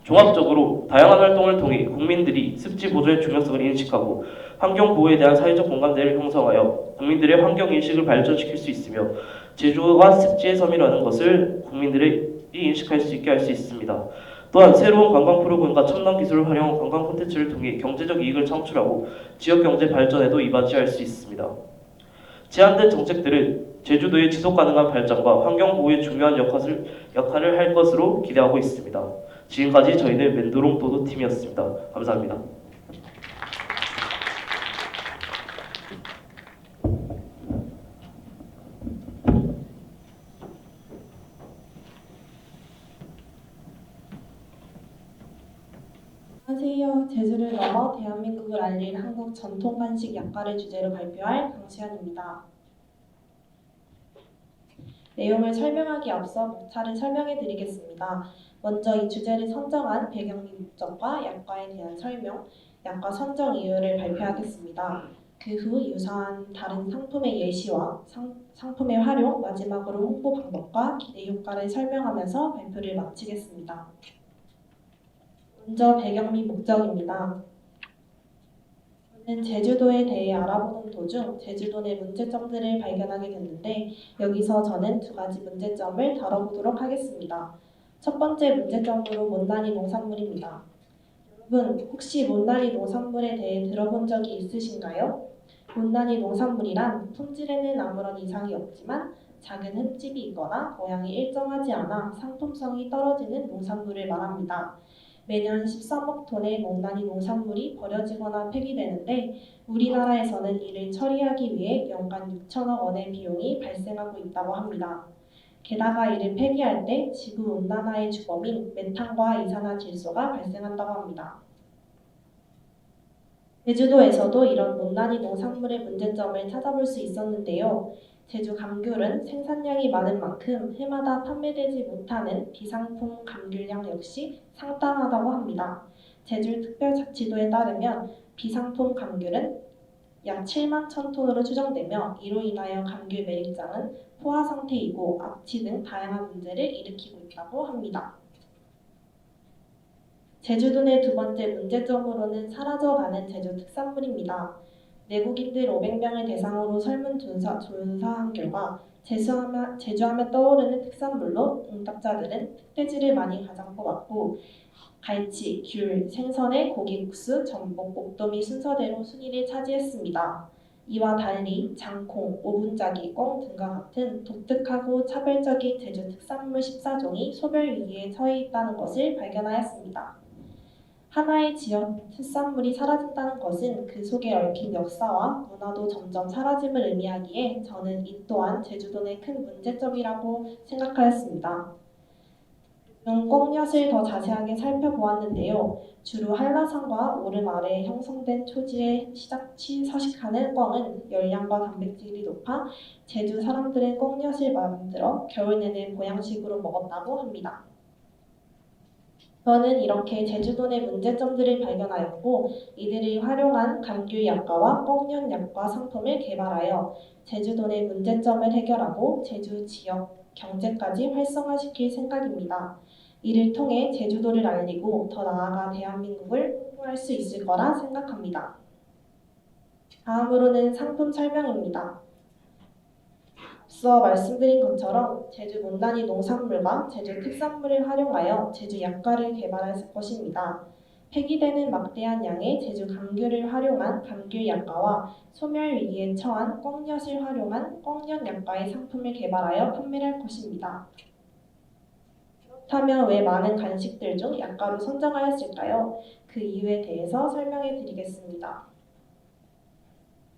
종합적으로 다양한 활동을 통해 국민들이 습지 보존의 중요성을 인식하고 환경 보호에 대한 사회적 공감대를 형성하여 국민들의 환경 인식을 발전시킬 수 있으며 제주가 습지의 섬이라는 것을 국민들이 인식할 수 있게 할 수 있습니다. 또한 새로운 관광 프로그램과 첨단 기술을 활용한 관광 콘텐츠를 통해 경제적 이익을 창출하고 지역 경제 발전에도 이바지할 수 있습니다. 제안된 정책들은 제주도의 지속가능한 발전과 환경보호에 중요한 역할을 할 것으로 기대하고 있습니다. 지금까지 저희는 맨도롱 도도팀이었습니다. 감사합니다. 안녕하세요. 제주를 넘어 대한민국을 알릴 한국 전통 간식 약과를 주제로 발표할 강수현입니다. 내용을 설명하기 앞서 목차를 설명해 드리겠습니다. 먼저 이 주제를 선정한 배경 및 목적과 약과에 대한 설명, 약과 선정 이유를 발표하겠습니다. 그 후 유사한 다른 상품의 예시와 상품의 활용, 마지막으로 홍보 방법과 기대 효과를 설명하면서 발표를 마치겠습니다. 먼저 배경 및 목적입니다. 저는 제주도에 대해 알아보는 도중 제주도 내 문제점들을 발견하게 됐는데 여기서 저는 두 가지 문제점을 다뤄보도록 하겠습니다. 첫 번째 문제점으로 못난이 농산물입니다. 여러분 혹시 못난이 농산물에 대해 들어본 적이 있으신가요? 못난이 농산물이란 품질에는 아무런 이상이 없지만 작은 흠집이 있거나 모양이 일정하지 않아 상품성이 떨어지는 농산물을 말합니다. 매년 13억 톤의 못난이 농산물이 버려지거나 폐기되는데 우리나라에서는 이를 처리하기 위해 연간 6천억 원의 비용이 발생하고 있다고 합니다. 게다가 이를 폐기할 때 지구온난화의 주범인 메탄과 이산화질소가 발생한다고 합니다. 제주도에서도 이런 못난이 농산물의 문제점을 찾아볼 수 있었는데요. 제주 감귤은 생산량이 많은 만큼 해마다 판매되지 못하는 비상품 감귤량 역시 상당하다고 합니다. 제주특별자치도에 따르면 비상품 감귤은 약 7만 1,000톤으로 추정되며 이로 인하여 감귤 매립장은 포화 상태이고 악취 등 다양한 문제를 일으키고 있다고 합니다. 제주도 내 두 번째 문제점으로는 사라져가는 제주 특산물입니다. 내국인들 500명을 대상으로 설문조사한 결과 제주하면 떠오르는 특산물로 응답자들은 흑돼지를 많이 가장 뽑았고 갈치, 귤, 생선의 고기국수, 전복, 목돔이 순서대로 순위를 차지했습니다. 이와 달리 장콩, 오분짜기, 꿩 등과 같은 독특하고 차별적인 제주 특산물 14종이 소멸 위기에 처해 있다는 것을 발견하였습니다. 하나의 지역 특산물이 사라진다는 것은 그 속에 얽힌 역사와 문화도 점점 사라짐을 의미하기에 저는 이 또한 제주도 내 큰 문제점이라고 생각하였습니다. 꽁엿을 더 자세하게 살펴보았는데요. 주로 한라산과 오름 아래에 형성된 초지에 서식하는 꿩은 열량과 단백질이 높아 제주 사람들은 꽁엿을 만들어 겨울 내내 보양식으로 먹었다고 합니다. 저는 이렇게 제주도 내 문제점들을 발견하였고 이들을 활용한 감귤 약과와 꽁엿 약과 상품을 개발하여 제주도 내 문제점을 해결하고 제주 지역 경제까지 활성화시킬 생각입니다. 이를 통해 제주도를 알리고 더 나아가 대한민국을 홍보할 수 있을 거라 생각합니다. 다음으로는 상품 설명입니다. 앞서 말씀드린 것처럼 제주 문단위 농산물과 제주 특산물을 활용하여 제주 약과를 개발할 것입니다. 폐기되는 막대한 양의 제주 감귤을 활용한 감귤 약과와 소멸 위기에 처한 꽁엿을 활용한 꽁엿 약과의 상품을 개발하여 판매를 할 것입니다. 그렇다면 왜 많은 간식들 중 약과로 선정하였을까요? 그 이유에 대해서 설명해 드리겠습니다.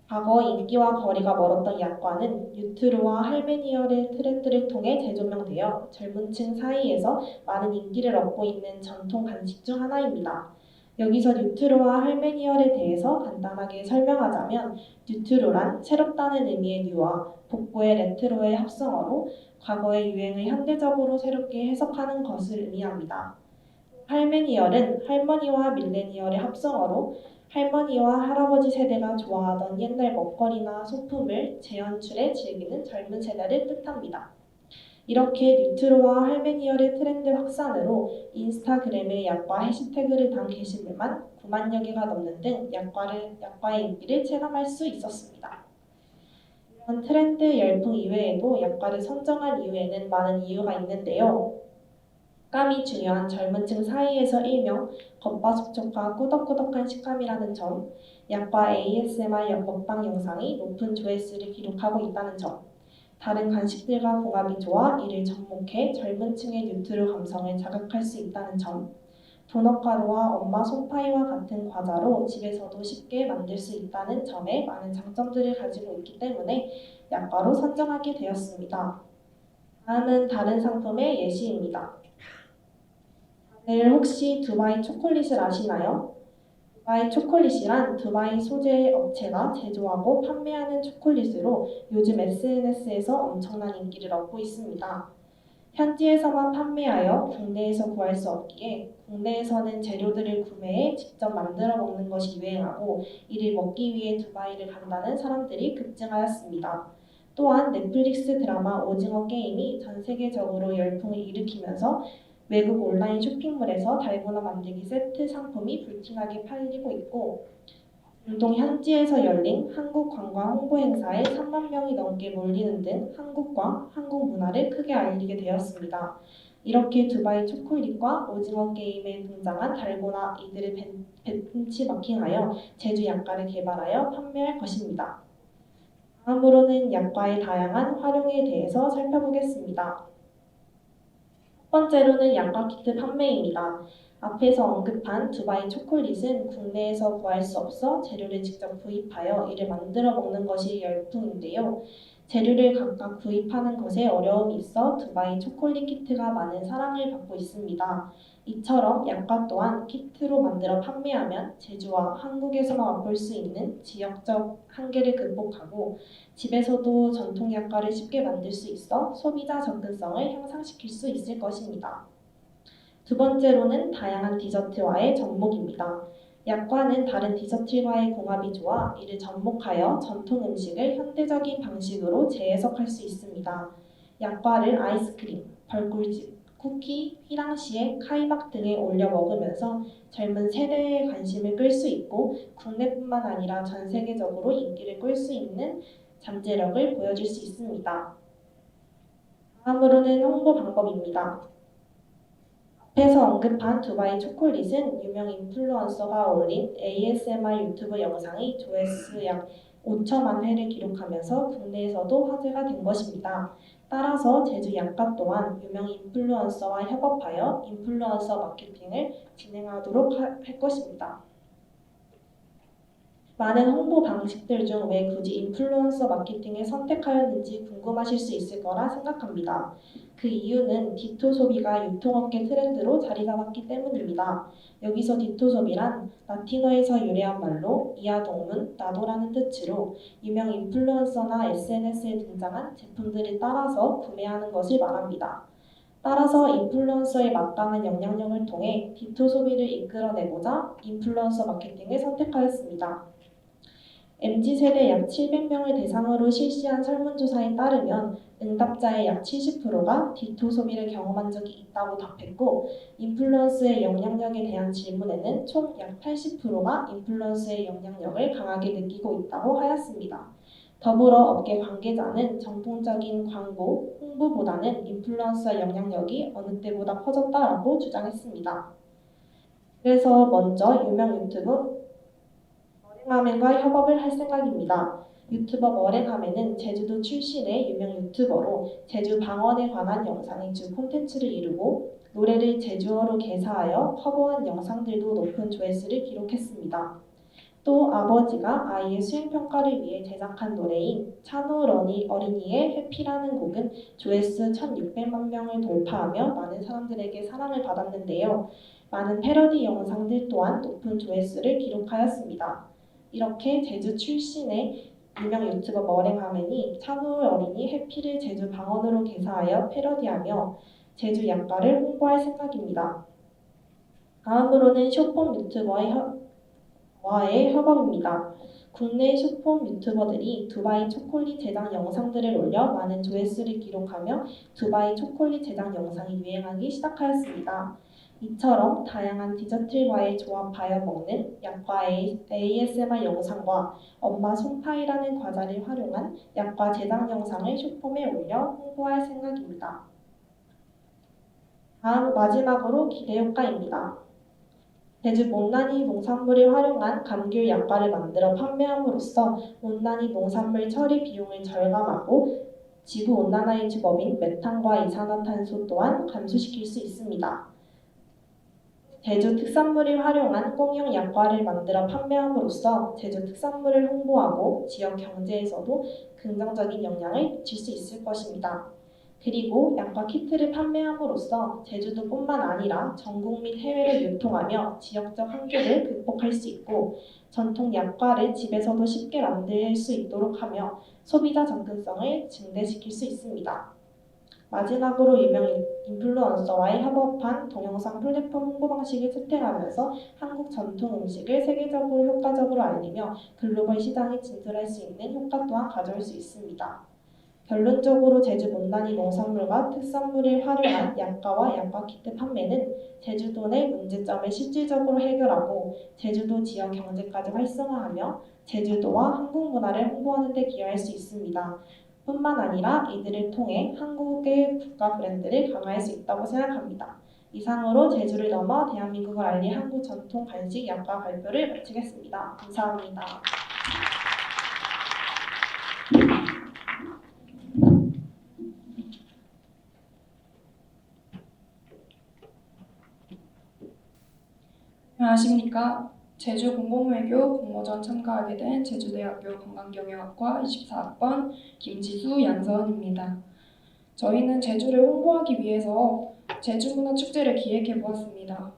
과거 인기와 거리가 멀었던 약과는 뉴트로와 할메니얼의 트렌드를 통해 재조명되어 젊은 층 사이에서 많은 인기를 얻고 있는 전통 간식 중 하나입니다. 여기서 뉴트로와 할메니얼에 대해서 간단하게 설명하자면 뉴트로란 새롭다는 의미의 뉴와 복고의 레트로의 합성어로 과거의 유행을 현대적으로 새롭게 해석하는 것을 의미합니다. 할메니얼은 할머니와 밀레니얼의 합성어로 할머니와 할아버지 세대가 좋아하던 옛날 먹거리나 소품을 재연출해 즐기는 젊은 세대를 뜻합니다. 이렇게 뉴트로와 할메니얼의 트렌드 확산으로 인스타그램에 약과 해시태그를 단 게시물만 9만여 개가 넘는 등 약과의 인기를 체감할 수 있었습니다. 이런 트렌드 열풍 이외에도 약과를 선정한 이유에는 많은 이유가 있는데요. 식감이 중요한 젊은 층 사이에서 일명 겉바속촉과 꾸덕꾸덕한 식감이라는 점, 약과 ASMR 먹방 영상이 높은 조회수를 기록하고 있다는 점, 다른 간식들과 궁합이 좋아 이를 접목해 젊은 층의 뉴트로 감성을 자극할 수 있다는 점, 도넛 가루와 엄마 손파이와 같은 과자로 집에서도 쉽게 만들 수 있다는 점에 많은 장점들을 가지고 있기 때문에 약과로 선정하게 되었습니다. 다음은 다른 상품의 예시입니다. 다들 혹시 두바이 초콜릿을 아시나요? 두바이 초콜릿이란 두바이 소재 업체가 제조하고 판매하는 초콜릿으로 요즘 SNS에서 엄청난 인기를 얻고 있습니다. 현지에서만 판매하여 국내에서 구할 수 없기에 국내에서는 재료들을 구매해 직접 만들어 먹는 것이 유행하고 이를 먹기 위해 두바이를 간다는 사람들이 급증하였습니다. 또한 넷플릭스 드라마 오징어 게임이 전 세계적으로 열풍을 일으키면서 외국 온라인 쇼핑몰에서 달고나 만들기 세트 상품이 불티나게 팔리고 있고 중동 현지에서 열린 한국 관광 홍보 행사에 3만 명이 넘게 몰리는 등 한국과 한국 문화를 크게 알리게 되었습니다. 이렇게 두바이 초콜릿과 오징어 게임에 등장한 달고나 이들을 벤치마킹하여 제주 약과를 개발하여 판매할 것입니다. 다음으로는 약과의 다양한 활용에 대해서 살펴보겠습니다. 첫 번째로는 약과 키트 판매입니다. 앞에서 언급한 두바이 초콜릿은 국내에서 구할 수 없어 재료를 직접 구입하여 이를 만들어 먹는 것이 열풍인데요. 재료를 각각 구입하는 것에 어려움이 있어 두바이 초콜릿 키트가 많은 사랑을 받고 있습니다. 이처럼 약과 또한 키트로 만들어 판매하면 제주와 한국에서만 맛볼 수 있는 지역적 한계를 극복하고 집에서도 전통 약과를 쉽게 만들 수 있어 소비자 접근성을 향상시킬 수 있을 것입니다. 두 번째로는 다양한 디저트와의 접목입니다. 약과는 다른 디저트와의 궁합이 좋아 이를 접목하여 전통 음식을 현대적인 방식으로 재해석할 수 있습니다. 약과를 아이스크림, 벌꿀집, 쿠키, 휘낭시에, 카이막 등에 올려 먹으면서 젊은 세대의 관심을 끌 수 있고 국내뿐만 아니라 전 세계적으로 인기를 끌 수 있는 잠재력을 보여줄 수 있습니다. 다음으로는 홍보 방법입니다. 앞에서 언급한 두바이 초콜릿은 유명 인플루언서가 올린 ASMR 유튜브 영상이 조회수 약 5천만 회를 기록하면서 국내에서도 화제가 된 것입니다. 따라서 제주 약가 또한 유명 인플루언서와 협업하여 인플루언서 마케팅을 진행하도록 할 것입니다. 많은 홍보 방식들 중 왜 굳이 인플루언서 마케팅을 선택하였는지 궁금하실 수 있을 거라 생각합니다. 그 이유는 디토 소비가 유통업계 트렌드로 자리 잡았기 때문입니다. 여기서 디토 소비란 라틴어에서 유래한 말로 이하 동문, 나도라는 뜻으로 유명 인플루언서나 SNS에 등장한 제품들을 따라서 구매하는 것을 말합니다. 따라서 인플루언서의 막강한 영향력을 통해 디토 소비를 이끌어내고자 인플루언서 마케팅을 선택하였습니다. MZ세대 약 700명을 대상으로 실시한 설문조사에 따르면 응답자의 약 70%가 디토 소비를 경험한 적이 있다고 답했고 인플루언서의 영향력에 대한 질문에는 총 약 80%가 인플루언서의 영향력을 강하게 느끼고 있다고 하였습니다. 더불어 업계 관계자는 정통적인 광고, 홍보보다는 인플루언서의 영향력이 어느 때보다 커졌다라고 주장했습니다. 그래서 먼저 유명 유튜브 머랭하멘과 협업을 할 생각입니다. 유튜버 머랭하멘은 제주도 출신의 유명 유튜버로 제주 방언에 관한 영상이 주 콘텐츠를 이루고 노래를 제주어로 개사하여 커버한 영상들도 높은 조회수를 기록했습니다. 또 아버지가 아이의 수행평가를 위해 제작한 노래인 찬우 어린이의 해피라는 곡은 조회수 1600만 명을 돌파하며 많은 사람들에게 사랑을 받았는데요. 많은 패러디 영상들 또한 높은 조회수를 기록하였습니다. 이렇게 제주 출신의 유명 유튜버 머랭하멘이 찬우 어린이 해피를 제주 방언으로 개사하여 패러디하며 제주 약가를 홍보할 생각입니다. 다음으로는 쇼폼 유튜버와의 협업입니다. 국내 쇼폼 유튜버들이 두바이 초콜릿 제작 영상들을 올려 많은 조회수를 기록하며 두바이 초콜릿 제작 영상이 유행하기 시작하였습니다. 이처럼 다양한 디저트와의 조합하여 먹는 약과 ASMR 영상과 엄마 손파이라는 과자를 활용한 약과 제작 영상을 쇼폼에 올려 홍보할 생각입니다. 다음 마지막으로 기대 효과입니다. 제주 못난이 농산물을 활용한 감귤 약과를 만들어 판매함으로써 못난이 농산물 처리 비용을 절감하고 지구온난화의 주범인 메탄과 이산화탄소 또한 감소시킬 수 있습니다. 제주 특산물을 활용한 꽁용 약과를 만들어 판매함으로써 제주 특산물을 홍보하고 지역 경제에서도 긍정적인 영향을 미칠 수 있을 것입니다. 그리고 약과 키트를 판매함으로써 제주도뿐만 아니라 전국 및 해외를 유통하며 지역적 한계를 극복할 수 있고 전통 약과를 집에서도 쉽게 만들 수 있도록 하며 소비자 접근성을 증대시킬 수 있습니다. 마지막으로 유명 인플루언서와의 협업한 동영상 플랫폼 홍보 방식을 채택하면서 한국 전통 음식을 세계적으로 효과적으로 알리며 글로벌 시장에 진출할 수 있는 효과 또한 가져올 수 있습니다. 결론적으로 제주 못난이 농산물과 특산물을 활용한 약과와 약과 키트 판매는 제주도 내 문제점을 실질적으로 해결하고 제주도 지역 경제까지 활성화하며 제주도와 한국 문화를 홍보하는 데 기여할 수 있습니다. 뿐만 아니라 이들을 통해 한국의 국가 브랜드를 강화할 수 있다고 생각합니다. 이상으로 제주를 넘어 대한민국을 알릴 한국 전통 간식 약과 발표를 마치겠습니다. 감사합니다. 안녕하십니까. 제주 공공외교 공모전 참가하게 된 제주대학교 관광경영학과 24학번 김지수 양서은입니다. 저희는 제주를 홍보하기 위해서 제주문화축제를 기획해 보았습니다.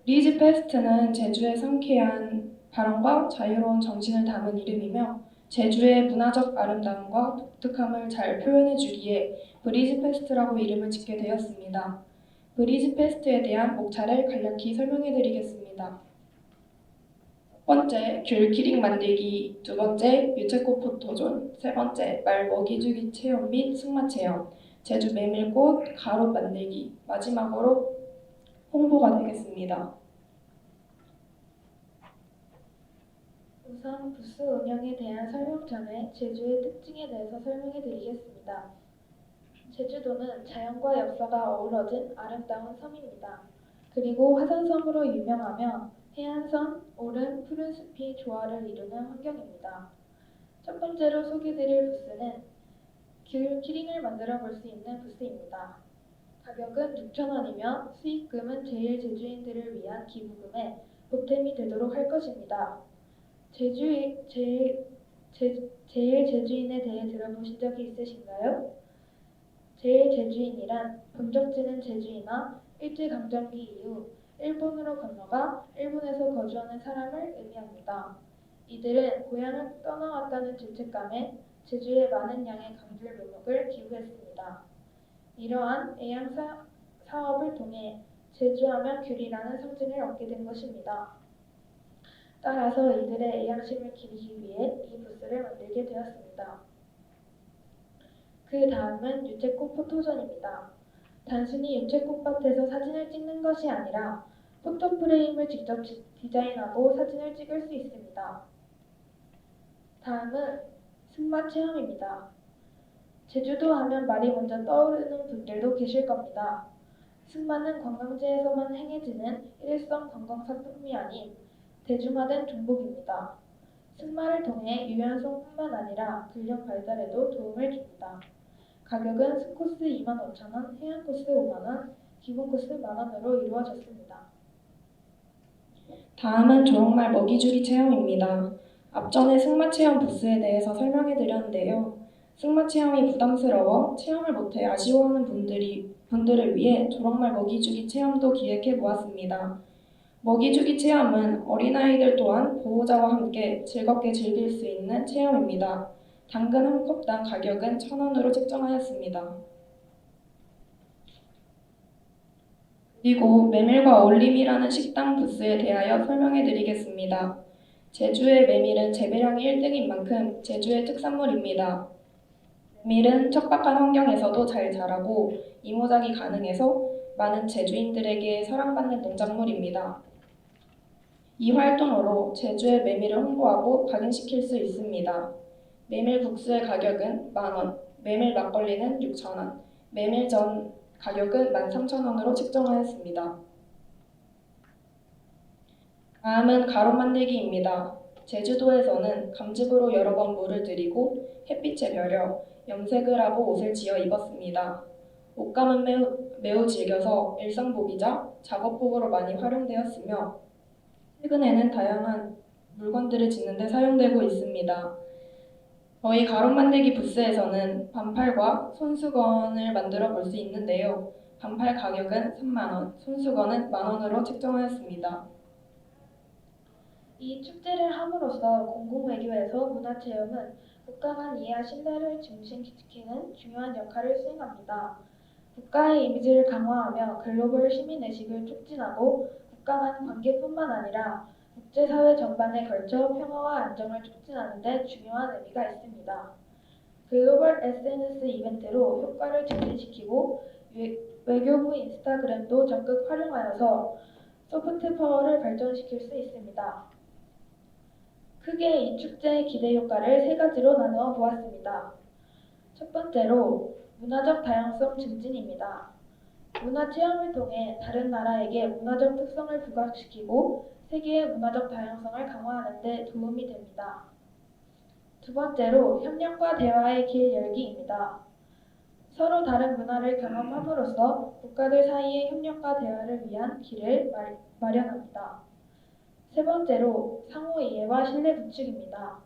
브리즈 페스트는 제주의 상쾌한 바람과 자유로운 정신을 담은 이름이며 제주의 문화적 아름다움과 독특함을 잘 표현해 주기에 브리즈 페스트라고 이름을 짓게 되었습니다. 브리즈 페스트에 대한 목차를 간략히 설명해 드리겠습니다. 첫 번째, 귤 키링 만들기. 두 번째, 유채꽃 포토존. 세 번째, 말 먹이주기 체험 및 승마 체험. 제주 메밀꽃 가루 만들기. 마지막으로 홍보가 되겠습니다. 우선 부스 운영에 대한 설명 전에 제주의 특징에 대해서 설명해 드리겠습니다. 제주도는 자연과 역사가 어우러진 아름다운 섬입니다. 그리고 화산섬으로 유명하며 해안선, 오름, 푸른 숲이 조화를 이루는 환경입니다. 첫 번째로 소개드릴 부스는 키링을 만들어 볼 수 있는 부스입니다. 가격은 6,000원이며 수익금은 제일 제주인들을 위한 기부금에 보탬이 되도록 할 것입니다. 제일 제주인에 대해 들어보신 적이 있으신가요? 제일 제주인이란 본적지는 제주이나 일제강점기 이후 일본으로 건너가 일본에서 거주하는 사람을 의미합니다. 이들은 고향을 떠나왔다는 죄책감에 제주에 많은 양의 감귤 묘목을 기부했습니다. 이러한 애양 사업을 통해 제주하면 귤이라는 상징을 얻게 된 것입니다. 따라서 이들의 애양심을 기리기 위해 이 부스를 만들게 되었습니다. 그 다음은 유채꽃 포토존입니다. 단순히 유채꽃밭에서 사진을 찍는 것이 아니라 포토프레임을 직접 디자인하고 사진을 찍을 수 있습니다. 다음은 승마 체험입니다. 제주도 하면 말이 먼저 떠오르는 분들도 계실 겁니다. 승마는 관광지에서만 행해지는 일회성 관광상품이 아닌 대중화된 종목입니다. 승마를 통해 유연성뿐만 아니라 근력 발달에도 도움을 줍니다. 가격은 스코스 25,000원, 해안 코스 5만원, 기본 코스 만원으로 이루어졌습니다. 다음은 조롱말 먹이주기 체험입니다. 앞전에 승마 체험 부스에 대해서 설명해 드렸는데요. 승마 체험이 부담스러워 체험을 못해 아쉬워하는 분들을 위해 조롱말 먹이주기 체험도 기획해 보았습니다. 먹이주기 체험은 어린아이들 또한 보호자와 함께 즐겁게 즐길 수 있는 체험입니다. 당근 한 컵당 가격은 1,000원으로 책정하였습니다. 그리고 메밀과 어울림이라는 식당 부스에 대하여 설명해 드리겠습니다. 제주의 메밀은 재배량이 1등인 만큼 제주의 특산물입니다. 메밀은 척박한 환경에서도 잘 자라고 이모작이 가능해서 많은 제주인들에게 사랑받는 농작물입니다. 이 활동으로 제주의 메밀을 홍보하고 각인시킬 수 있습니다. 메밀 국수의 가격은 10,000원, 메밀 막걸리는 6,000원, 메밀전 가격은 13,000원으로 책정하였습니다. 다음은 가로 만들기입니다. 제주도에서는 감즙으로 여러 번 물을 들이고 햇빛에 벼려 염색을 하고 옷을 지어 입었습니다. 옷감은 매우 즐겨서 일상복이자 작업복으로 많이 활용되었으며 최근에는 다양한 물건들을 짓는 데 사용되고 있습니다. 저희 가로 만들기 부스에서는 반팔과 손수건을 만들어 볼 수 있는데요. 반팔 가격은 3만원, 손수건은 만원으로 책정하였습니다. 이 축제를 함으로써 공공외교에서 문화체험은 국가 간 이해와 신뢰를 증진시키는 중요한 역할을 수행합니다. 국가의 이미지를 강화하며 글로벌 시민의식을 촉진하고 국가 간 관계뿐만 아니라 국제사회 전반에 걸쳐 평화와 안정을 촉진하는 데 중요한 의미가 있습니다. 글로벌 SNS 이벤트로 효과를 증진시키고 외교부 인스타그램도 적극 활용하여서 소프트 파워를 발전시킬 수 있습니다. 크게 이 축제의 기대 효과를 세 가지로 나누어 보았습니다. 첫 번째로 문화적 다양성 증진입니다. 문화 체험을 통해 다른 나라에게 문화적 특성을 부각시키고 세계의 문화적 다양성을 강화하는 데 도움이 됩니다. 두 번째로 협력과 대화의 길 열기입니다. 서로 다른 문화를 경험함으로써 국가들 사이의 협력과 대화를 위한 길을 마련합니다. 세 번째로 상호 이해와 신뢰 구축입니다.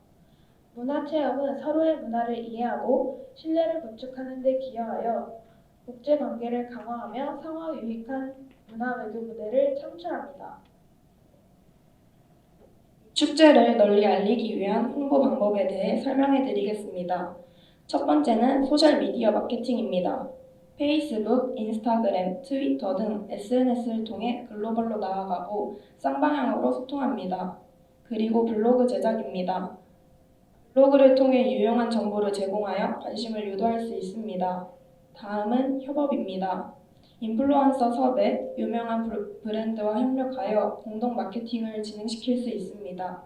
문화체험은 서로의 문화를 이해하고 신뢰를 구축하는 데 기여하여 국제관계를 강화하며 상호 유익한 문화외교 무대를 창출합니다. 축제를 널리 알리기 위한 홍보 방법에 대해 설명해 드리겠습니다. 첫 번째는 소셜미디어 마케팅입니다. 페이스북, 인스타그램, 트위터 등 SNS를 통해 글로벌로 나아가고 쌍방향으로 소통합니다. 그리고 블로그 제작입니다. 블로그를 통해 유용한 정보를 제공하여 관심을 유도할 수 있습니다. 다음은 협업입니다. 인플루언서 섭외, 유명한 브랜드와 협력하여 공동 마케팅을 진행시킬 수 있습니다.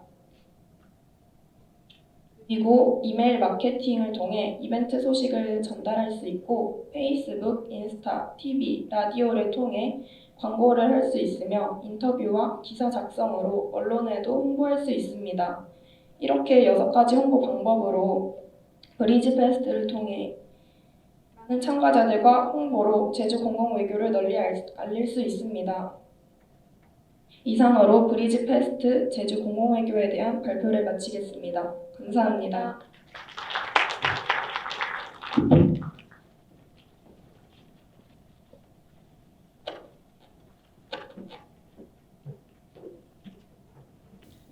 그리고 이메일 마케팅을 통해 이벤트 소식을 전달할 수 있고 페이스북, 인스타, TV, 라디오를 통해 광고를 할 수 있으며 인터뷰와 기사 작성으로 언론에도 홍보할 수 있습니다. 이렇게 6가지 홍보 방법으로 브리지 페스트를 통해 많은 참가자들과 홍보로 제주 공공외교를 널리 알릴 수 있습니다. 이상으로 브리지 페스트 제주 공공외교에 대한 발표를 마치겠습니다. 감사합니다.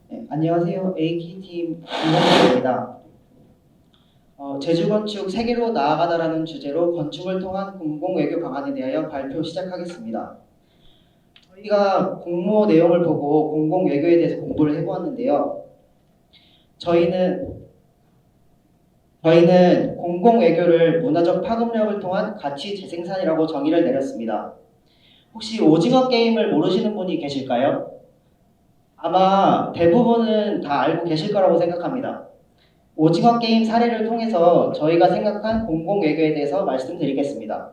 네, 안녕하세요. AK팀 김범수입니다. 제주 건축 세계로 나아가다라는 주제로 건축을 통한 공공외교 방안에 대하여 발표 시작하겠습니다. 저희가 공모 내용을 보고 공공외교에 대해서 공부를 해보았는데요. 저희는 공공외교를 문화적 파급력을 통한 가치 재생산이라고 정의를 내렸습니다. 혹시 오징어 게임을 모르시는 분이 계실까요? 아마 대부분은 다 알고 계실 거라고 생각합니다. 오징어 게임 사례를 통해서 저희가 생각한 공공외교에 대해서 말씀드리겠습니다.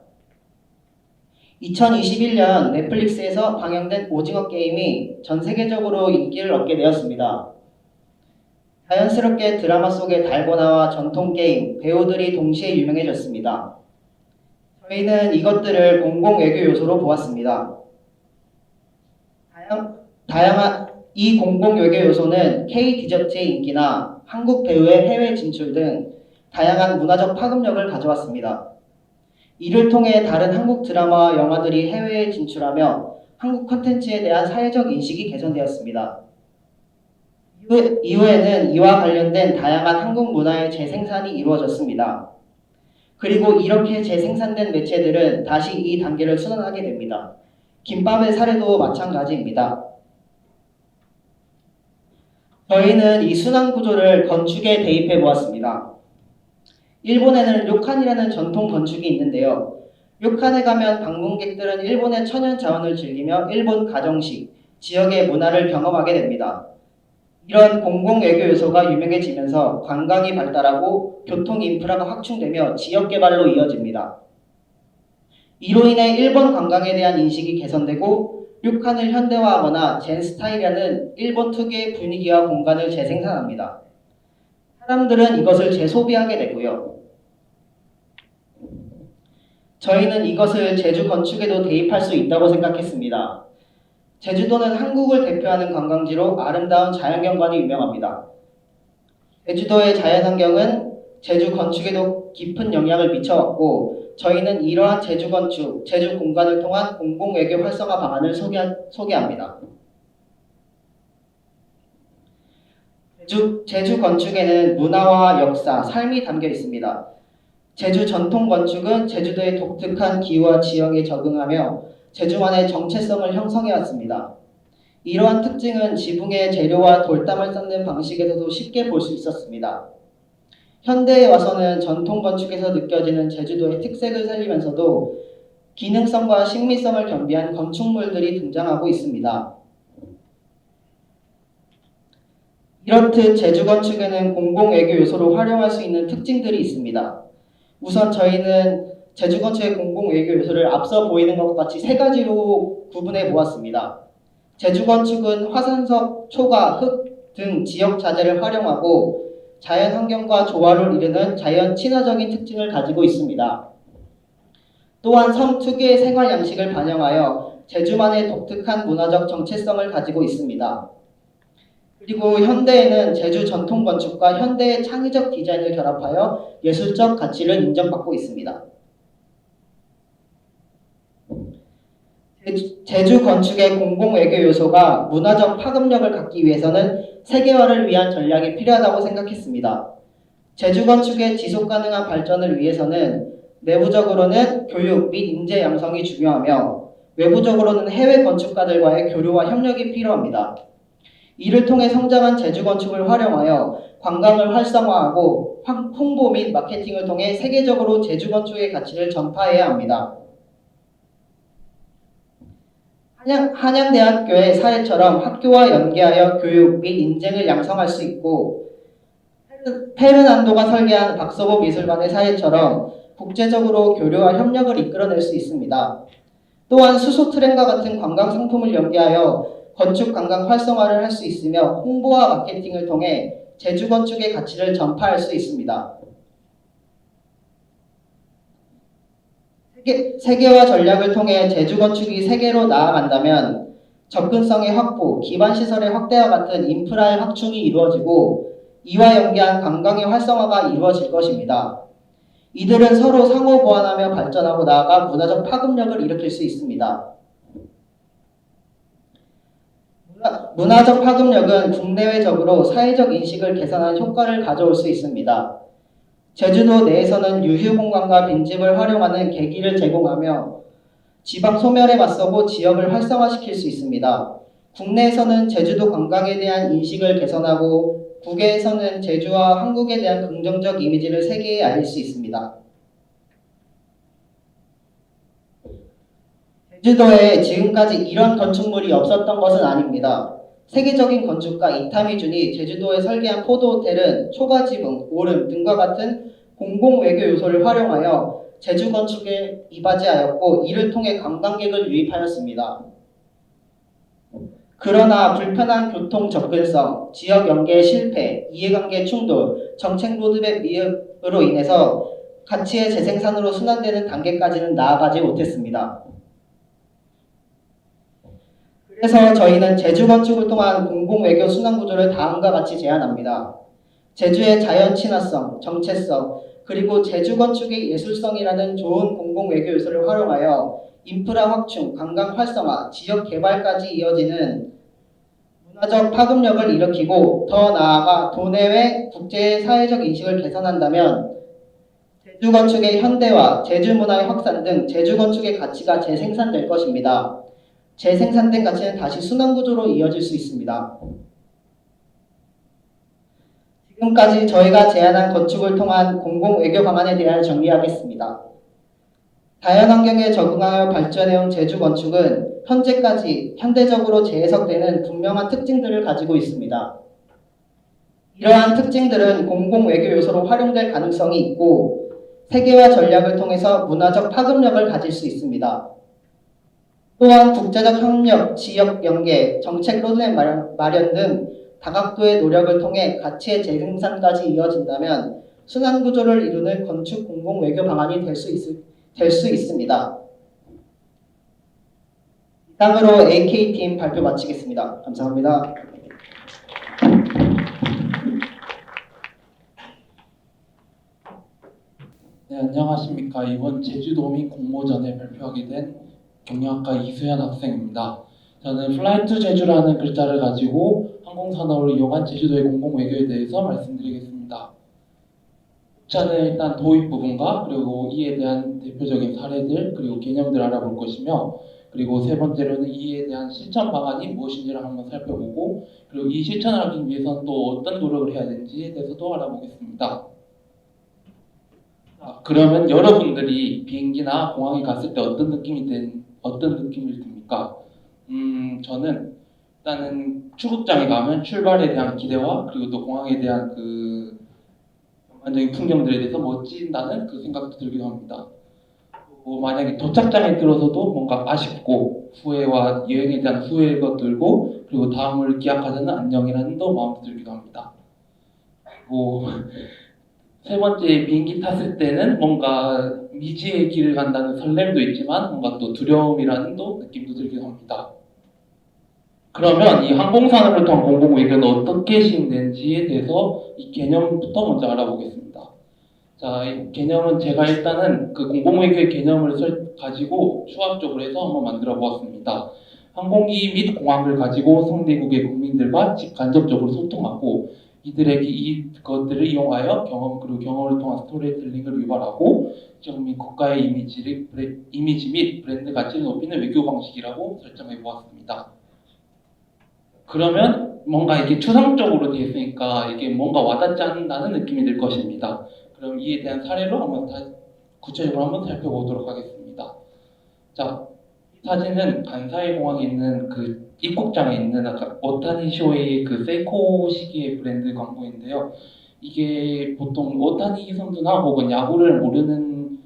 2021년 넷플릭스에서 방영된 오징어 게임이 전 세계적으로 인기를 얻게 되었습니다. 자연스럽게 드라마 속의 달고나와 전통 게임, 배우들이 동시에 유명해졌습니다. 저희는 이것들을 공공외교 요소로 보았습니다. 이 공공외교 요소는 K-디저트의 인기나 한국 배우의 해외 진출 등 다양한 문화적 파급력을 가져왔습니다. 이를 통해 다른 한국 드라마와 영화들이 해외에 진출하며 한국 콘텐츠에 대한 사회적 인식이 개선되었습니다. 이후에는 이와 관련된 다양한 한국 문화의 재생산이 이루어졌습니다. 그리고 이렇게 재생산된 매체들은 다시 이 단계를 순환하게 됩니다. 김밥의 사례도 마찬가지입니다. 저희는 이 순환 구조를 건축에 대입해 보았습니다. 일본에는 료칸이라는 전통 건축이 있는데요. 료칸에 가면 방문객들은 일본의 천연 자원을 즐기며 일본 가정식, 지역의 문화를 경험하게 됩니다. 이런 공공외교 요소가 유명해지면서 관광이 발달하고 교통 인프라가 확충되며 지역 개발로 이어집니다. 이로 인해 일본 관광에 대한 인식이 개선되고 료칸을 현대화하거나 젠 스타일이라는 일본 특유의 분위기와 공간을 재생산합니다. 사람들은 이것을 재소비하게 되고요. 저희는 이것을 제주 건축에도 대입할 수 있다고 생각했습니다. 제주도는 한국을 대표하는 관광지로 아름다운 자연경관이 유명합니다. 제주도의 자연환경은 제주 건축에도 깊은 영향을 미쳐왔고 저희는 이러한 제주 건축, 제주 공간을 통한 공공외교 활성화 방안을 소개합니다. 제주 건축에는 문화와 역사, 삶이 담겨 있습니다. 제주 전통 건축은 제주도의 독특한 기후와 지형에 적응하며 제주만의 정체성을 형성해왔습니다. 이러한 특징은 지붕의 재료와 돌담을 쌓는 방식에서도 쉽게 볼 수 있었습니다. 현대에 와서는 전통 건축에서 느껴지는 제주도의 특색을 살리면서도 기능성과 식미성을 겸비한 건축물들이 등장하고 있습니다. 이렇듯 제주 건축에는 공공외교 요소로 활용할 수 있는 특징들이 있습니다. 우선 저희는 제주 건축의 공공외교 요소를 앞서 보이는 것과 같이 3가지로 구분해 보았습니다. 제주 건축은 화산석, 초가, 흙 등 지역 자재를 활용하고 자연 환경과 조화를 이루는 자연 친화적인 특징을 가지고 있습니다. 또한 섬 특유의 생활 양식을 반영하여 제주만의 독특한 문화적 정체성을 가지고 있습니다. 그리고 현대에는 제주 전통 건축과 현대의 창의적 디자인을 결합하여 예술적 가치를 인정받고 있습니다. 제주 건축의 공공외교 요소가 문화적 파급력을 갖기 위해서는 세계화를 위한 전략이 필요하다고 생각했습니다. 제주 건축의 지속가능한 발전을 위해서는 내부적으로는 교육 및 인재 양성이 중요하며 외부적으로는 해외 건축가들과의 교류와 협력이 필요합니다. 이를 통해 성장한 제주 건축을 활용하여 관광을 활성화하고 홍보 및 마케팅을 통해 세계적으로 제주 건축의 가치를 전파해야 합니다. 한양대학교의 사례처럼 학교와 연계하여 교육 및 인재를 양성할 수 있고 페르난도가 설계한 박서보 미술관의 사례처럼 국제적으로 교류와 협력을 이끌어낼 수 있습니다. 또한 수소 트램과 같은 관광 상품을 연계하여 건축 관광 활성화를 할 수 있으며 홍보와 마케팅을 통해 제주 건축의 가치를 전파할 수 있습니다. 세계화 전략을 통해 제주 건축이 세계로 나아간다면 접근성의 확보, 기반 시설의 확대와 같은 인프라의 확충이 이루어지고 이와 연계한 관광의 활성화가 이루어질 것입니다. 이들은 서로 상호 보완하며 발전하고 나아가 문화적 파급력을 일으킬 수 있습니다. 문화적 파급력은 국내외적으로 사회적 인식을 개선하는 효과를 가져올 수 있습니다. 제주도 내에서는 유휴공간과 빈집을 활용하는 계기를 제공하며 지방 소멸에 맞서고 지역을 활성화시킬 수 있습니다. 국내에서는 제주도 관광에 대한 인식을 개선하고 국외에서는 제주와 한국에 대한 긍정적 이미지를 세계에 알릴 수 있습니다. 제주도에 지금까지 이런 건축물이 없었던 것은 아닙니다. 세계적인 건축가 이타미 준이 제주도에 설계한 포도호텔은 초가지붕, 오름 등과 같은 공공외교 요소를 활용하여 제주 건축에 이바지하였고 이를 통해 관광객을 유입하였습니다. 그러나 불편한 교통 접근성, 지역 연계 실패, 이해관계 충돌, 정책 로드맵 미흡으로 인해서 가치의 재생산으로 순환되는 단계까지는 나아가지 못했습니다. 그래서 저희는 제주 건축을 통한 공공외교 순환구조를 다음과 같이 제안합니다. 제주의 자연 친화성, 정체성, 그리고 제주 건축의 예술성이라는 좋은 공공외교 요소를 활용하여 인프라 확충, 관광 활성화, 지역 개발까지 이어지는 문화적 파급력을 일으키고 더 나아가 도내외 국제 사회적 인식을 개선한다면 제주 건축의 현대화, 제주 문화의 확산 등 제주 건축의 가치가 재생산될 것입니다. 재생산된 가치는 다시 순환구조로 이어질 수 있습니다. 지금까지 저희가 제안한 건축을 통한 공공외교 방안에 대하여 정리하겠습니다. 자연환경에 적응하여 발전해온 제주 건축은 현재까지 현대적으로 재해석되는 분명한 특징들을 가지고 있습니다. 이러한 특징들은 공공외교 요소로 활용될 가능성이 있고 세계화 전략을 통해서 문화적 파급력을 가질 수 있습니다. 또한 국제적 협력, 지역 연계, 정책 로드맵 마련 등 다각도의 노력을 통해 가치의 재생산까지 이어진다면 순환구조를 이루는 건축 공공외교 방안이 될 수 있습니다. 이상으로 AK팀 발표 마치겠습니다. 감사합니다. 네, 안녕하십니까. 이번 제주도민 공모전에 발표하게 된 경영학과 이수현 학생입니다. 저는 Fly to 제주라는 글자를 가지고 항공산업을 이용한 제주도의 공공외교에 대해서 말씀드리겠습니다. 저는 일단 도입 부분과 그리고 이에 대한 대표적인 사례들 그리고 개념들 알아볼 것이며 그리고 세 번째로는 이에 대한 실천 방안이 무엇인지를 한번 살펴보고 그리고 이 실천을 하기 위해서는 또 어떤 노력을 해야 되는지에 대해서도 알아보겠습니다. 그러면 여러분들이 비행기나 공항에 갔을 때 어떤 느낌이 듭니까? 저는 일단은 출국장에 가면 출발에 대한 기대와 그리고 또 공항에 대한 그 전반적인 풍경들에 대해서 멋진다는 그 생각도 들기도 합니다. 만약에 도착장에 들어서도 뭔가 아쉽고 후회와 여행에 대한 후회가 들고 그리고 다음을 기약하자는 안녕이라는 또 마음도 들기도 합니다. 세 번째 비행기 탔을 때는 뭔가 미지의 길을 간다는 설렘도 있지만 뭔가 또 두려움이라는 또 느낌도 들기도 합니다. 그러면 이 항공산업을 통한 공공외교는 어떻게 시행되는지에 대해서 이 개념부터 먼저 알아보겠습니다. 자, 이 개념은 제가 일단은 그 공공외교의 개념을 가지고 추합적으로 해서 한번 만들어 보았습니다. 항공기 및 공항을 가지고 상대국의 국민들과 직간접적으로 소통하고 이들에게 이것들을 이용하여 경험을 통한 스토리텔링을 유발하고 지역 및 국가의 이미지 및 브랜드 가치를 높이는 외교 방식이라고 설정해 보았습니다. 그러면 뭔가 이게 추상적으로 되어 있으니까 이게 뭔가 와닿지 않는다는 느낌이 들 것입니다. 그럼 이에 대한 사례로 한번 구체적으로 한번 살펴보도록 하겠습니다. 자, 이 사진은 간사이 공항에 있는 그 입국장에 있는 아까 오타니쇼의 그 세이코 시기의 브랜드 광고인데요. 이게 보통 오타니 선수나 혹은 야구를 모르는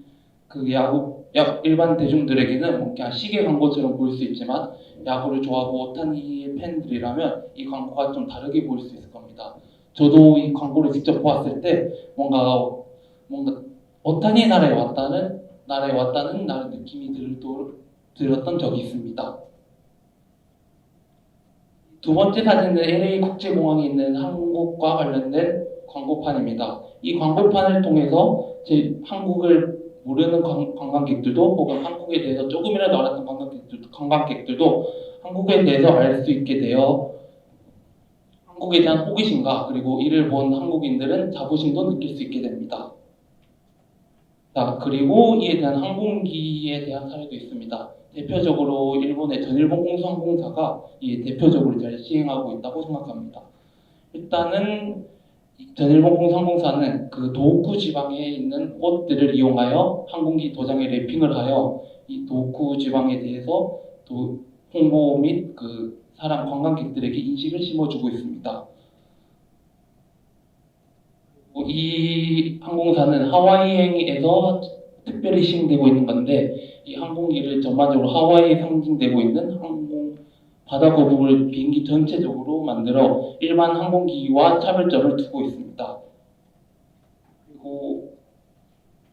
그 야구 일반 대중들에게는 뭐 그냥 시계 광고처럼 보일 수 있지만 야구를 좋아하고 오타니의 팬들이라면 이 광고가 좀 다르게 보일 수 있을 겁니다. 저도 이 광고를 직접 보았을 때 뭔가 오타니의 나라에 왔다는 나는 느낌이 들었던 적이 있습니다. 두 번째 사진은 LA 국제공항에 있는 한국과 관련된 광고판입니다. 이 광고판을 통해서 한국을 모르는 관광객들도 혹은 한국에 대해서 조금이라도 알았던 관광객들도 한국에 대해서 알 수 있게 되어 한국에 대한 호기심과 그리고 이를 본 한국인들은 자부심도 느낄 수 있게 됩니다. 자, 그리고 이에 대한 항공기에 대한 사례도 있습니다. 대표적으로 일본의 전일본 공수항공사가 이 대표적으로 잘 시행하고 있다고 생각합니다. 일단은 전일본 공수항공사는 그 도호쿠 지방에 있는 꽃들을 이용하여 항공기 도장에 랩핑을 하여 이 도호쿠 지방에 대해서 홍보 및 그 사람 관광객들에게 인식을 심어주고 있습니다. 이 항공사는 하와이행에서 특별히 시행되고 있는 건데 이 항공기를 전반적으로 하와이에 상징되고 있는 바다 거북을 비행기 전체적으로 만들어 일반 항공기와 차별점을 두고 있습니다. 그리고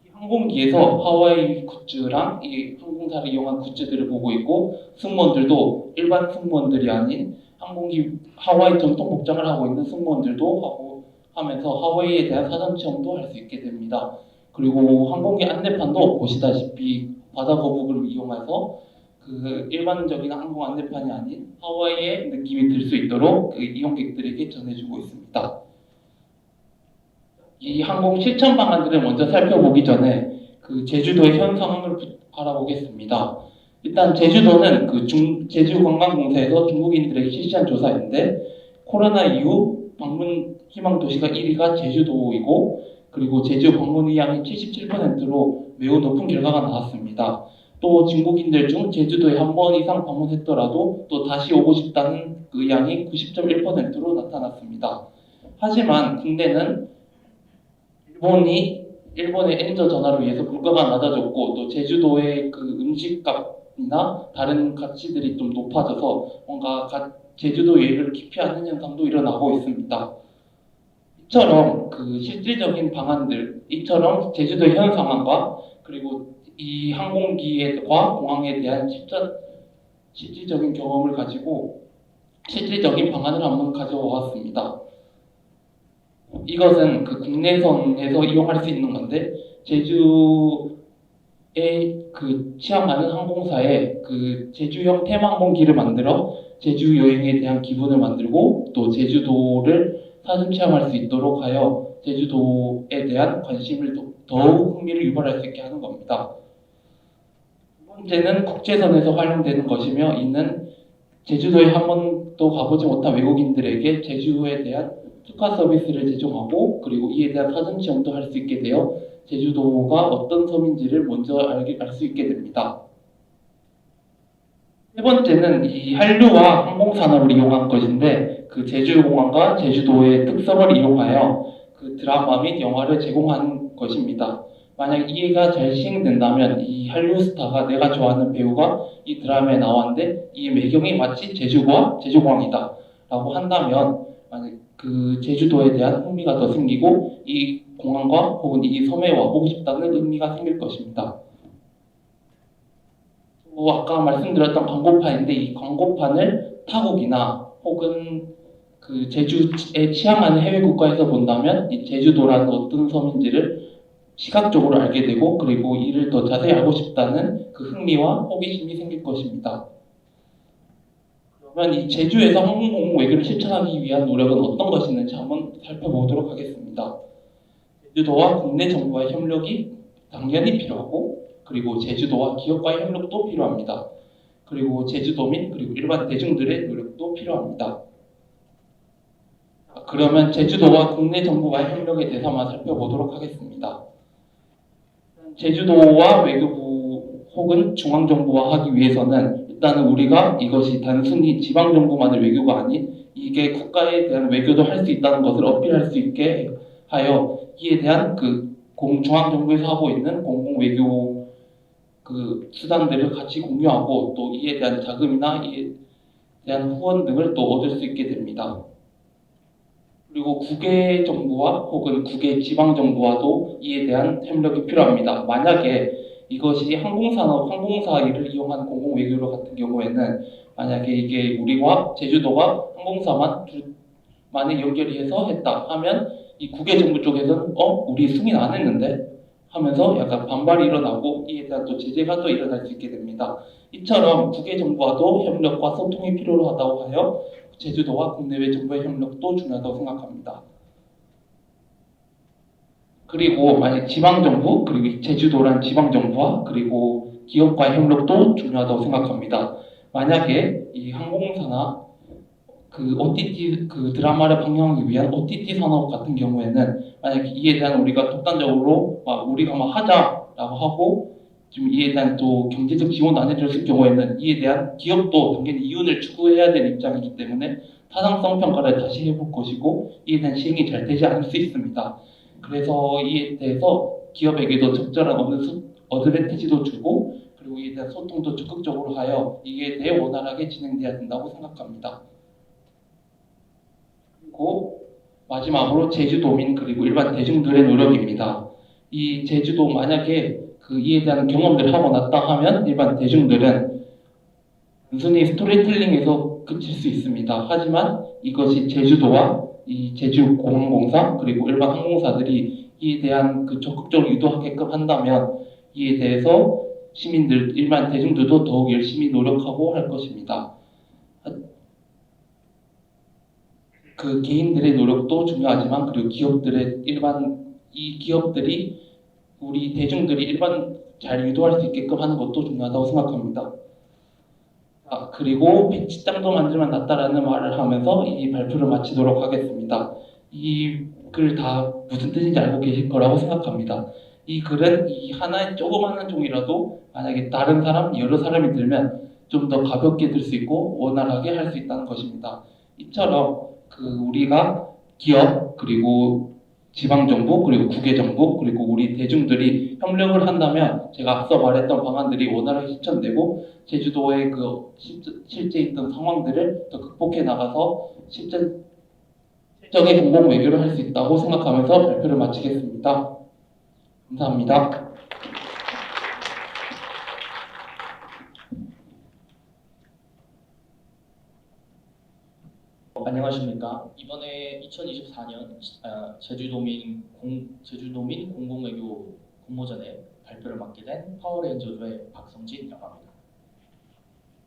이 항공기에서 하와이 굿즈랑 이 항공사를 이용한 굿즈들을 보고 있고 승무원들도 일반 승무원들이 아닌 항공기 하와이 전통 복장을 하고 있는 승무원들도 하면서 하와이에 대한 사전 체험도 할 수 있게 됩니다. 그리고 항공기 안내판도 보시다시피 바다 거북을 이용해서 그 일반적인 항공 안내판이 아닌 하와이의 느낌이 들 수 있도록 그 이용객들에게 전해주고 있습니다. 이 항공 실천 방안들을 먼저 살펴보기 전에 그 제주도의 현 상황을 알아보겠습니다. 일단 제주도는 그 제주관광공사에서 중국인들에게 실시한 조사인데 코로나 이후 방문 희망 도시가 1위가 제주도이고 그리고 제주 방문 의향이 77%로 매우 높은 결과가 나왔습니다. 또 중국인들 중 제주도에 한 번 이상 방문했더라도 또 다시 오고 싶다는 의향이 90.1%로 나타났습니다. 하지만 국내는 일본의 엔저 전화로 인해서 물가가 낮아졌고 또 제주도의 그 음식값이나 다른 가치들이 좀 높아져서 뭔가 제주도 여행을 기피하는 현상도 일어나고 있습니다. 이처럼 그 실질적인 방안들, 이처럼 제주도의 현 상황과 그리고 이 항공기와 공항에 대한 실질적인 경험을 가지고 실질적인 방안을 한번 가져왔습니다. 이것은 그 국내선에서 이용할 수 있는 건데 제주에 그 취항하는 항공사에 그 제주형 테마항공기를 만들어 제주 여행에 대한 기분을 만들고 또 제주도를 사전 체험할 수 있도록 하여 제주도에 대한 관심을 더욱 흥미를 유발할 수 있게 하는 겁니다. 두 번째는 국제선에서 활용되는 것이며 이는 제주도에 한 번도 가보지 못한 외국인들에게 제주도에 대한 특화 서비스를 제공하고 그리고 이에 대한 사전 체험도 할 수 있게 되어 제주도가 어떤 섬인지를 먼저 알 수 있게 됩니다. 세 번째는 이 한류와 항공산업을 이용한 것인데 그 제주공항과 제주도의 특성을 이용하여 그 드라마 및 영화를 제공한 것입니다. 만약 이해가 잘 시행된다면 이 한류 스타가 내가 좋아하는 배우가 이 드라마에 나왔는데 이 배경이 마치 제주와 제주공항이다 라고 한다면 만약 그 제주도에 대한 흥미가 더 생기고 이 공항과 혹은 이 섬에 와보고 싶다는 의미가 생길 것입니다. 아까 말씀드렸던 광고판인데 이 광고판을 타국이나 혹은 그 제주에 취항하는 해외 국가에서 본다면 이 제주도라는 어떤 섬인지를 시각적으로 알게 되고 그리고 이를 더 자세히 알고 싶다는 그 흥미와 호기심이 생길 것입니다. 그러면 이 제주에서 항공 외교를 실천하기 위한 노력은 어떤 것이 있는지 한번 살펴보도록 하겠습니다. 제주도와 국내 정부와의 협력이 당연히 필요하고 그리고 제주도와 기업과의 협력도 필요합니다. 그리고 제주도민 그리고 일반 대중들의 노력도 필요합니다. 그러면 제주도와 국내 정부와의 협력에 대해서 한번 살펴보도록 하겠습니다. 제주도와 외교부 혹은 중앙정부와 하기 위해서는 일단은 우리가 이것이 단순히 지방정부만의 외교가 아닌 이게 국가에 대한 외교도 할 수 있다는 것을 어필할 수 있게 하여 이에 대한 그 중앙정부에서 하고 있는 공공외교 그 수단들을 같이 공유하고 또 이에 대한 자금이나 이에 대한 후원 등을 또 얻을 수 있게 됩니다. 그리고 국외 정부와 혹은 국외 지방 정부와도 이에 대한 협력이 필요합니다. 만약에 이것이 항공사 일을 이용한 공공외교로 같은 경우에는 만약에 이게 우리와 제주도가 항공사만의 연결이 해서 했다 하면 이 국외 정부 쪽에서는 우리 승인 안 했는데 하면서 약간 반발이 일어나고 이에 대한 또 제재가 또 일어날 수 있게 됩니다. 이처럼 국외 정부와도 협력과 소통이 필요하다고 하여 제주도와 국내외 정부의 협력도 중요하다고 생각합니다. 그리고 만약 지방정부, 그리고 제주도란 지방정부와 그리고 기업과의 협력도 중요하다고 생각합니다. 만약에 이 항공사나 그 OTT 그 드라마를 방영하기 위한 OTT 산업 같은 경우에는 만약 이에 대한 우리가 독단적으로 우리가 하자라고 하고 좀 이에 대한 또 경제적 지원도 안 해줬을 경우에는 이에 대한 기업도 당연히 이윤을 추구해야 되는 입장이기 때문에 타당성 평가를 다시 해볼 것이고 이에 대한 시행이 잘 되지 않을 수 있습니다. 그래서 이에 대해서 기업에게도 적절한 어드밴티지도 주고 그리고 이에 대한 소통도 적극적으로 하여 이에 대해 원활하게 진행돼야 된다고 생각합니다. 그리고 마지막으로 제주도민 그리고 일반 대중들의 노력입니다. 이 제주도 만약에 이에 대한 경험들을 하고 났다 하면 일반 대중들은 단순히 스토리텔링에서 그칠 수 있습니다. 하지만 이것이 제주도와 이 제주공항공사 그리고 일반 항공사들이 이에 대한 적극적으로 유도하게끔 한다면 이에 대해서 시민들, 일반 대중들도 더욱 열심히 노력하고 할 것입니다. 그 개인들의 노력도 중요하지만 그리고 이 기업들이 우리 대중들이 일반 잘 유도할 수 있게끔 하는 것도 중요하다고 생각합니다. 그리고 백지장도 만들면 낫다라는 말을 하면서 이 발표를 마치도록 하겠습니다. 이 글 다 무슨 뜻인지 알고 계실 거라고 생각합니다. 이 글은 이 하나의 조그마한 종이라도 만약에 다른 사람, 여러 사람이 들면 좀 더 가볍게 들 수 있고 원활하게 할 수 있다는 것입니다. 이처럼 우리가 기업 그리고 지방정부 그리고 국외정부 그리고 우리 대중들이 협력을 한다면 제가 앞서 말했던 방안들이 원활하게 실천되고 제주도의 실제 있던 상황들을 더 극복해 나가서 실질적인 공공 외교를 할 수 있다고 생각하면서 발표를 마치겠습니다. 감사합니다. 안녕하십니까. 이번에 2024년 제주도민 공공외교 공모전에 발표를 맡게 된 파워레인저조의 박성진이라고 합니다.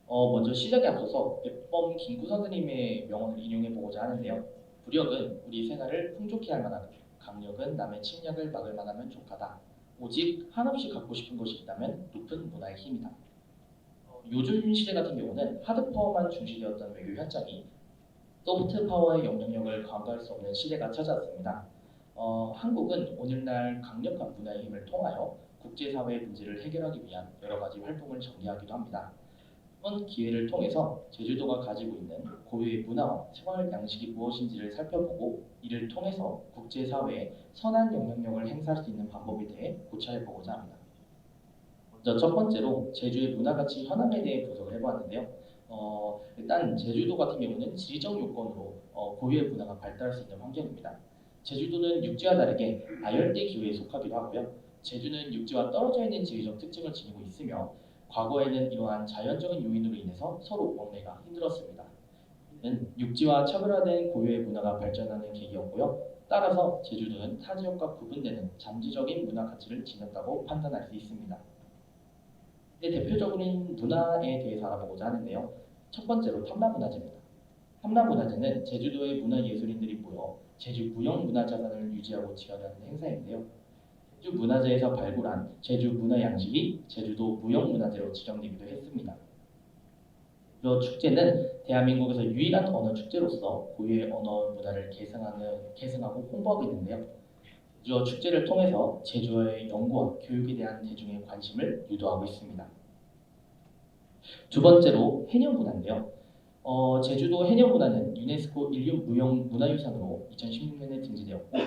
먼저 시작에 앞서서 백범 김구 선생님의 명언을 인용해보고자 하는데요. 부력은 우리 생활을 풍족케 할 만하고 강력은 남의 침략을 막을 만하면 족하다. 오직 한없이 갖고 싶은 것이 있다면 높은 문화의 힘이다. 요즘 시대 같은 경우는 하드파워만 중시되었던 외교 현장이 소프트 파워의 영향력을 간과할 수 없는 시대가 찾아왔습니다. 한국은 오늘날 강력한 문화의 힘을 통하여 국제사회의 문제를 해결하기 위한 여러 가지 활동을 전개하기도 합니다. 이번 기회를 통해서 제주도가 가지고 있는 고유의 문화와 생활 양식이 무엇인지를 살펴보고 이를 통해서 국제사회에 선한 영향력을 행사할 수 있는 방법에 대해 고찰해보고자 합니다. 먼저 첫 번째로 제주의 문화가치 현황에 대해 분석을 해보았는데요. 일단 제주도 같은 경우는 지리적 요건으로 고유의 문화가 발달할 수 있는 환경입니다. 제주도는 육지와 다르게 아열대 기후에 속하기도 하고요. 제주는 육지와 떨어져 있는 지리적 특징을 지니고 있으며 과거에는 이러한 자연적인 요인으로 인해서 서로 왕래가 힘들었습니다. 이는 육지와 차별화된 고유의 문화가 발전하는 계기였고요. 따라서 제주도는 타 지역과 구분되는 잠재적인 문화 가치를 지녔다고 판단할 수 있습니다. 대표적인 문화에 대해서 알아보고자 하는데요. 첫 번째로 탐라문화재입니다. 탐라문화재는 제주도의 문화예술인들이 모여 제주 무형문화자산을 유지하고 지원하는 행사인데요. 제주 문화재에서 발굴한 제주 문화양식이 제주도 무형문화재로 지정되기도 했습니다. 이 축제는 대한민국에서 유일한 언어 축제로서 고유의 언어 문화를 계승하고 홍보하고 있는데요. 제주어 축제를 통해서 제주어의 연구와 교육에 대한 대중의 관심을 유도하고 있습니다. 두 번째로 해녀문화인데요. 제주도 해녀문화는 유네스코 인류 무형문화유산으로 2016년에 등재되었고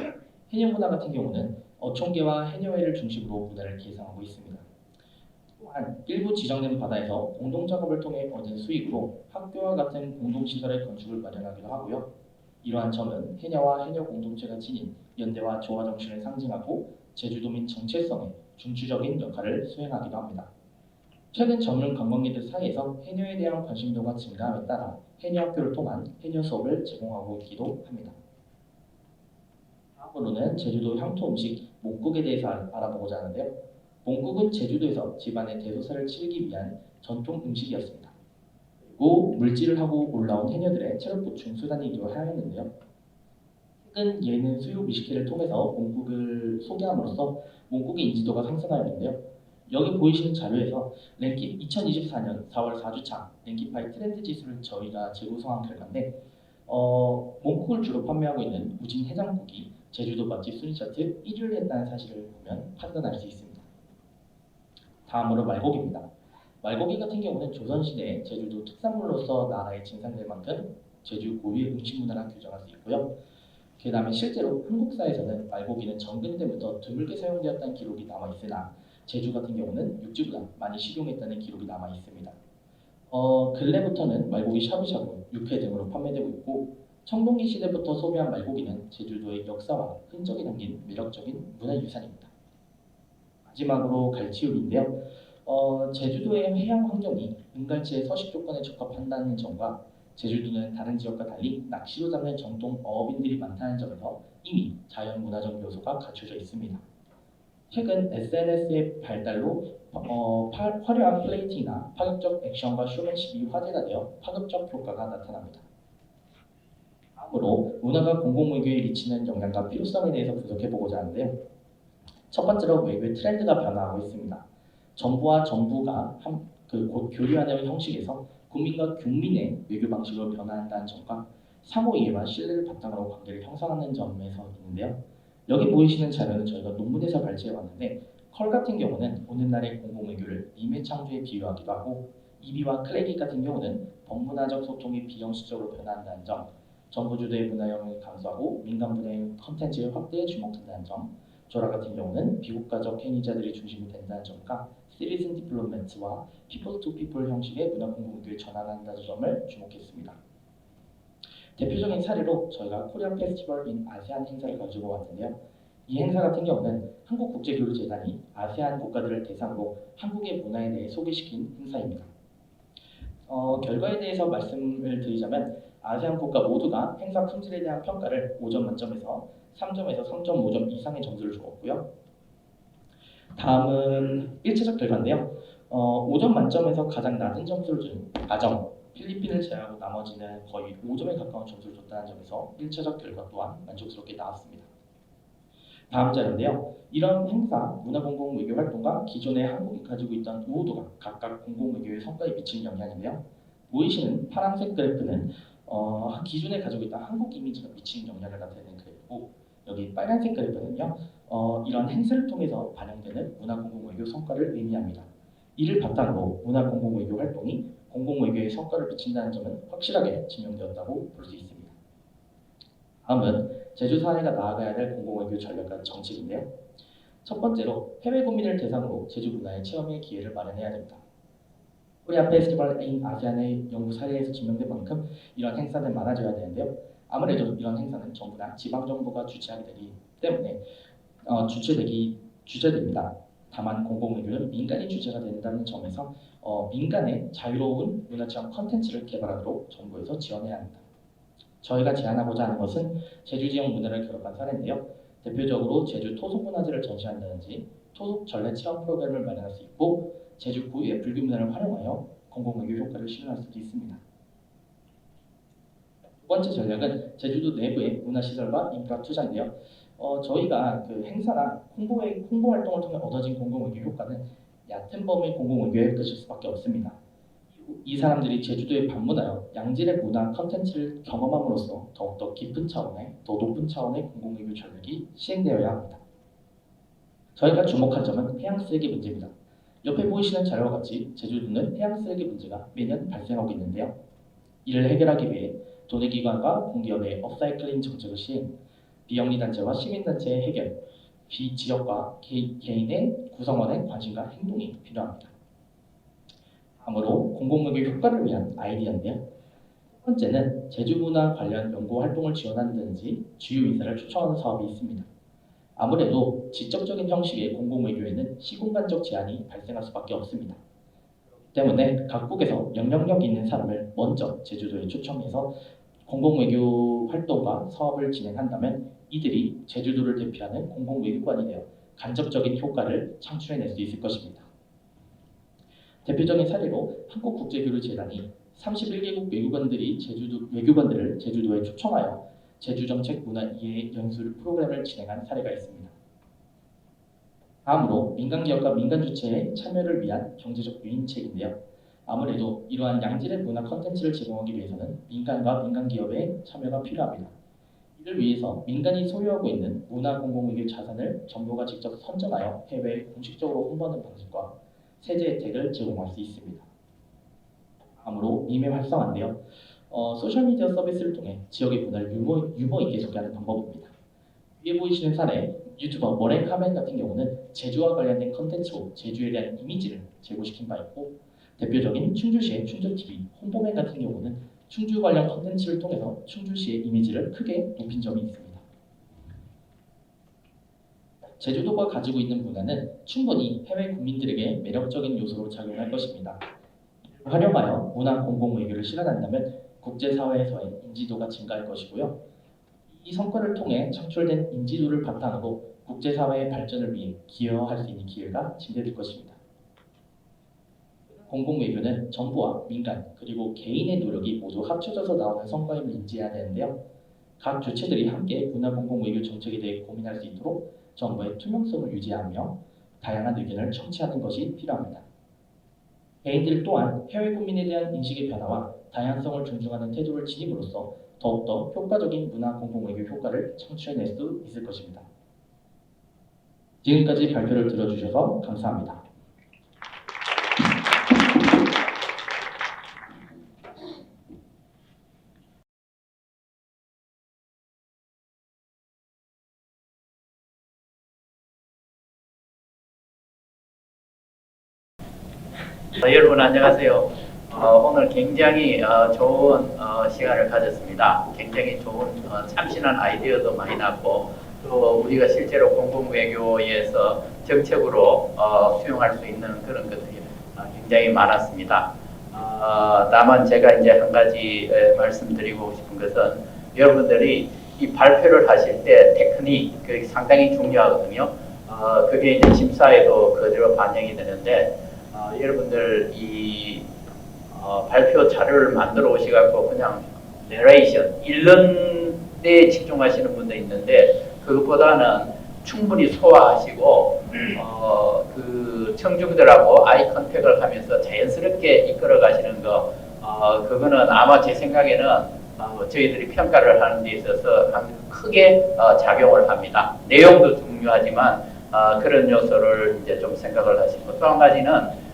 해녀문화 같은 경우는 어촌계와 해녀회를 중심으로 문화를 계승하고 있습니다. 또한 단 일부 지정된 바다에서 공동작업을 통해 얻은 수익으로 학교와 같은 공동시설의 건축을 마련하기도 하고요. 이러한 점은 해녀와 해녀 공동체가 지닌 연대와 조화 정신을 상징하고 제주도민 정체성의 중추적인 역할을 수행하기도 합니다. 최근 전문 관광객들 사이에서 해녀에 대한 관심도가 증가함에 따라 해녀학교를 통한 해녀 수업을 제공하고 있기도 합니다. 다음으로는 제주도 향토 음식 몽국에 대해서 알아보고자 하는데요. 몽국은 제주도에서 집안의 대소사를 치르기 위한 전통 음식이었습니다. 그리고 물질을 하고 올라온 해녀들의 체력 보충 수단이기도 하였는데요. 최근 예능 수요 뮤지컬을 통해서 몽국을 소개함으로써 몽국의 인지도가 상승하였는데요. 여기 보이시는 자료에서 랭킹 2024년 4월 4주차 랭킹파이 트렌드 지수를 저희가 재구성한 결과인데 몽국을 주로 판매하고 있는 우진 해장국이 제주도 맛집 순위 차트 1위를 했다는 사실을 보면 판단할 수 있습니다. 다음으로 말고기입니다. 말고기 같은 경우는 조선시대에 제주도 특산물로서 나라에 진상될 만큼 제주 고유의 음식 문화라 규정할 수 있고요. 그 다음에 실제로 한국사에서는 말고기는 정근 때부터 드물게 사용되었다는 기록이 남아있으나 제주 같은 경우는 육지보다 많이 식용했다는 기록이 남아 있습니다. 근래부터는 말고기 샤브샤브, 육회 등으로 판매되고 있고 청동기 시대부터 소비한 말고기는 제주도의 역사와 흔적이 담긴 매력적인 문화유산입니다. 마지막으로 갈치요리인데요. 제주도의 해양 환경이 은갈치의 서식 조건에 적합한다는 점과 제주도는 다른 지역과 달리 낚시로 잡는 전통 어업인들이 많다는 점에서 이미 자연 문화적 요소가 갖춰져 있습니다. 최근 SNS의 발달로 화려한 플레이팅이나 파격적 액션과 쇼맨십이 화제가 되어 파급적 효과가 나타납니다. 다음으로 문화가 공공외교에 미치는 영향과 필요성에 대해서 분석해보고자 하는데요. 첫 번째로 외교의 트렌드가 변화하고 있습니다. 정부와 정부가 곧 교류하는 형식에서 국민과 국민의 외교 방식으로 변화한다는 점과 상호 이해와 신뢰를 바탕으로 관계를 형성하는 점에서 있는데요. 여기 보이시는 자료는 저희가 논문에서 발췌해 왔는데 컬 같은 경우는 오늘날의 공공외교를 밈의 창조에 비유하기도 하고 이비와 클래기 같은 경우는 범문화적 소통이 비형식적으로 변화한다는 점, 정부 주도의 문화 영역을 감수하고 민간 분야의 컨텐츠의 확대에 주목한다는 점, 조라 같은 경우는 비국가적 행위자들이 중심이 된다는 점과 시리즌 디플로매트와 피플 투 피플 형식의 문화 공공외교를 전환한다는 점을 주목했습니다. 대표적인 사례로 저희가 코리아 페스티벌 인 아세안 행사를 가지고 왔는데요. 이 행사 같은 경우는 한국국제교류재단이 아세안 국가들을 대상으로 한국의 문화에 대해 소개시킨 행사입니다. 결과에 대해서 말씀을 드리자면 아세안 국가 모두가 행사 품질에 대한 평가를 5점 만점에서 3점에서 3.5점 이상의 점수를 주었고요. 다음은 1차적 결과인데요. 5점 만점에서 가장 낮은 점수를 준 가정, 필리핀을 제외하고 나머지는 거의 5점에 가까운 점수를 줬다는 점에서 1차적 결과 또한 만족스럽게 나왔습니다. 다음 자료인데요. 이런 행사, 문화공공외교 활동과 기존의 한국이 가지고 있던 우호도가 각각 공공외교의 성과에 미치는 영향인데요. 보이시는 파란색 그래프는 기존에 가지고 있던 한국 이미지가 미치는 영향을 나타내는 그래프고 여기 빨간색 그래프는요. 이런 행사를 통해서 반영되는 문화공공외교 성과를 의미합니다. 이를 바탕으로 문화공공외교 활동이 공공외교에 성과를 미친다는 점은 확실하게 증명되었다고 볼 수 있습니다. 다음은 제주 사회가 나아가야 될 공공외교 전략과 정책인데요. 첫 번째로 해외 국민을 대상으로 제주 문화의 체험의 기회를 마련해야 됩니다. 코리아 페스티벌 인 아세안의 연구 사례에서 증명된 만큼 이런 행사는 많아져야 되는데요. 아무래도 이런 행사는 정부나 지방정부가 주최하게 되기 때문에 주최됩니다. 다만 공공외교는 민간이 주체가 된다는 점에서 민간의 자유로운 문화체험 컨텐츠를 개발하도록 정부에서 지원해야 합니다. 저희가 제안하고자 하는 것은 제주 지역 문화를 결합한 사례인데요. 대표적으로 제주 토속 문화재를 전시한다든지 토속 전래 체험 프로그램을 마련할 수 있고 제주 고유의 불교 문화를 활용하여 공공외교 효과를 실현할 수도 있습니다. 두 번째 전략은 제주도 내부의 문화시설과 인프라 투자인데요. 저희가 그 행사나 홍보 활동을 통해 얻어진 공공외교 효과는 얕은 범위의 공공외교에 그칠 수밖에 없습니다. 이 사람들이 제주도에 방문하여 양질의 문화 컨텐츠를 경험함으로써 더욱더 깊은 차원의, 더 높은 차원의 공공외교 전략이 시행되어야 합니다. 저희가 주목할 점은 해양 쓰레기 문제입니다. 옆에 보이시는 자료와 같이 제주도는 해양 쓰레기 문제가 매년 발생하고 있는데요. 이를 해결하기 위해 도내기관과 공기업의 업사이클링 정책을 시행, 비영리단체와 시민단체의 해결, 비지역과 개인의 구성원의 관심과 행동이 필요합니다. 아무로 공공외교 효과를 위한 아이디어인데요. 첫 번째는 제주문화 관련 연구 활동을 지원한다든지 주요 인사를 초청하는 사업이 있습니다. 아무래도 직접적인 형식의 공공외교에는 시공간적 제한이 발생할 수밖에 없습니다. 때문에 각국에서 영향력 있는 사람을 먼저 제주도에 초청해서 공공외교 활동과 사업을 진행한다면 이들이 제주도를 대표하는 공공외교관이 되어 간접적인 효과를 창출해낼 수 있을 것입니다. 대표적인 사례로 한국국제교류재단이 31개국 외교관들을 제주도에 초청하여 제주정책 문화 이해 연수 프로그램을 진행한 사례가 있습니다. 다음으로 민간기업과 민간주체의 참여를 위한 경제적 유인책인데요. 아무래도 이러한 양질의 문화 콘텐츠를 제공하기 위해서는 민간과 민간기업의 참여가 필요합니다. 이를 위해서 민간이 소유하고 있는 문화 공공외교 자산을 정부가 직접 선정하여 해외에 공식적으로 홍보하는 방식과 세제 혜택을 제공할 수 있습니다. 다음으로 밈의 활성화인데요. 소셜미디어 서비스를 통해 지역의 문화를 유머 있게 소개하는 방법입니다. 위에 보이시는 사례 유튜버 머랭 카멘 같은 경우는 제주와 관련된 컨텐츠로 제주에 대한 이미지를 제고시킨 바 있고, 대표적인 충주시의 충주TV 홍보맨 같은 경우는 충주 관련 컨텐츠를 통해서 충주시의 이미지를 크게 높인 점이 있습니다. 제주도가 가지고 있는 문화는 충분히 해외 국민들에게 매력적인 요소로 작용할 것입니다. 이를 활용하여 문화 공공외교를 실현한다면 국제사회에서의 인지도가 증가할 것이고요. 이 성과를 통해 창출된 인지도를 바탕으로 국제사회의 발전을 위해 기여할 수 있는 기회가 증대될 것입니다. 공공외교는 정부와 민간 그리고 개인의 노력이 모두 합쳐져서 나오는 성과임을 인지해야 되는데요. 각 주체들이 함께 문화 공공외교 정책에 대해 고민할 수 있도록 정부의 투명성을 유지하며 다양한 의견을 청취하는 것이 필요합니다. 개인들 또한 해외 국민에 대한 인식의 변화와 다양성을 존중하는 태도를 지님으로써 더욱더 효과적인 문화 공공외교 효과를 창출해낼 수 있을 것입니다. 지금까지 발표를 들어주셔서 감사합니다. 여러분 안녕하세요. 오늘 굉장히 좋은 시간을 가졌습니다. 굉장히 좋은 참신한 아이디어도 많이 났고, 또 우리가 실제로 공공외교에서 정책으로 수용할 수 있는 그런 것들이 굉장히 많았습니다. 다만 제가 이제 한 가지 말씀드리고 싶은 것은, 여러분들이 이 발표를 하실 때 테크닉 그게 상당히 중요하거든요. 그게 이제 심사에도 그대로 반영이 되는데, 여러분들 이 발표 자료를 만들어 오셔갖고 그냥 내레이션, 읽는 데 집중하시는 분도 있는데, 그것보다는 충분히 소화하시고 그 청중들하고 아이 컨택을 하면서 자연스럽게 이끌어 가시는 거, 그거는 아마 제 생각에는 저희들이 평가를 하는 데 있어서 크게 작용을 합니다. 내용도 중요하지만 그런 요소를 이제 좀 생각을 하시고, 또 한 가지는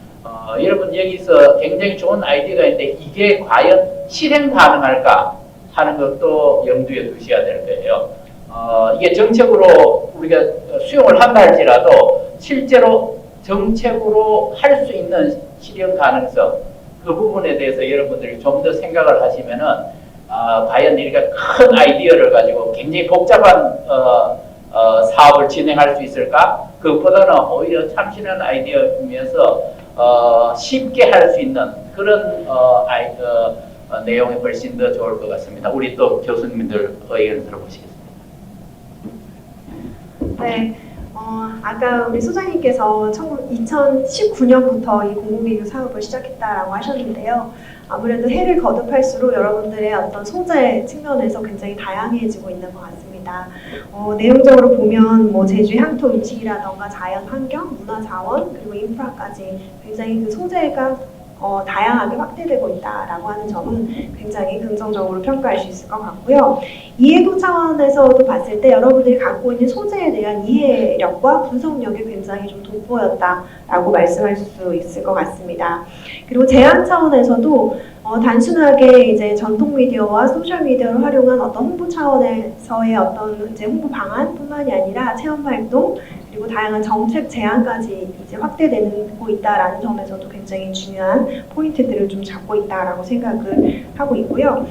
여러분 여기서 굉장히 좋은 아이디어가 있는데 이게 과연 실행 가능할까 하는 것도 염두에 두셔야 될 거예요. 이게 정책으로 우리가 수용을 한다 할지라도 실제로 정책으로 할 수 있는 실현 가능성, 그 부분에 대해서 여러분들이 좀 더 생각을 하시면은 과연 우리가 큰 아이디어를 가지고 굉장히 복잡한 사업을 진행할 수 있을까? 그것보다는 오히려 참신한 아이디어이면서 쉽게 할 수 있는 그런 내용이 훨씬 더 좋을 것 같습니다. 우리 또 교수님들 의견 들어보시겠습니다. 네, 아까 우리 소장님께서 2019년부터 이 공공외교 사업을 시작했다라고 하셨는데요. 아무래도 해를 거듭할수록 여러분들의 어떤 소재 측면에서 굉장히 다양해지고 있는 것 같습니다. 내용적으로 보면 뭐 제주의 향토 음식이라던가 자연 환경, 문화 자원, 그리고 인프라까지 굉장히 그 소재가 다양하게 확대되고 있다라고 하는 점은 굉장히 긍정적으로 평가할 수 있을 것 같고요. 이해도 차원에서도 봤을 때 여러분들이 갖고 있는 소재에 대한 이해력과 분석력이 굉장히 좀 돋보였다라고 말씀할 수 있을 것 같습니다. 그리고 제안 차원에서도 단순하게 이제 전통 미디어와 소셜 미디어를 활용한 어떤 홍보 차원에서의 어떤 이제 홍보 방안뿐만이 아니라 체험 활동, 그리고 다양한 정책 제안까지 이제 확대되고 있다라는 점에서도 굉장히 중요한 포인트들을 좀 잡고 있다라고 생각을 하고 있고요.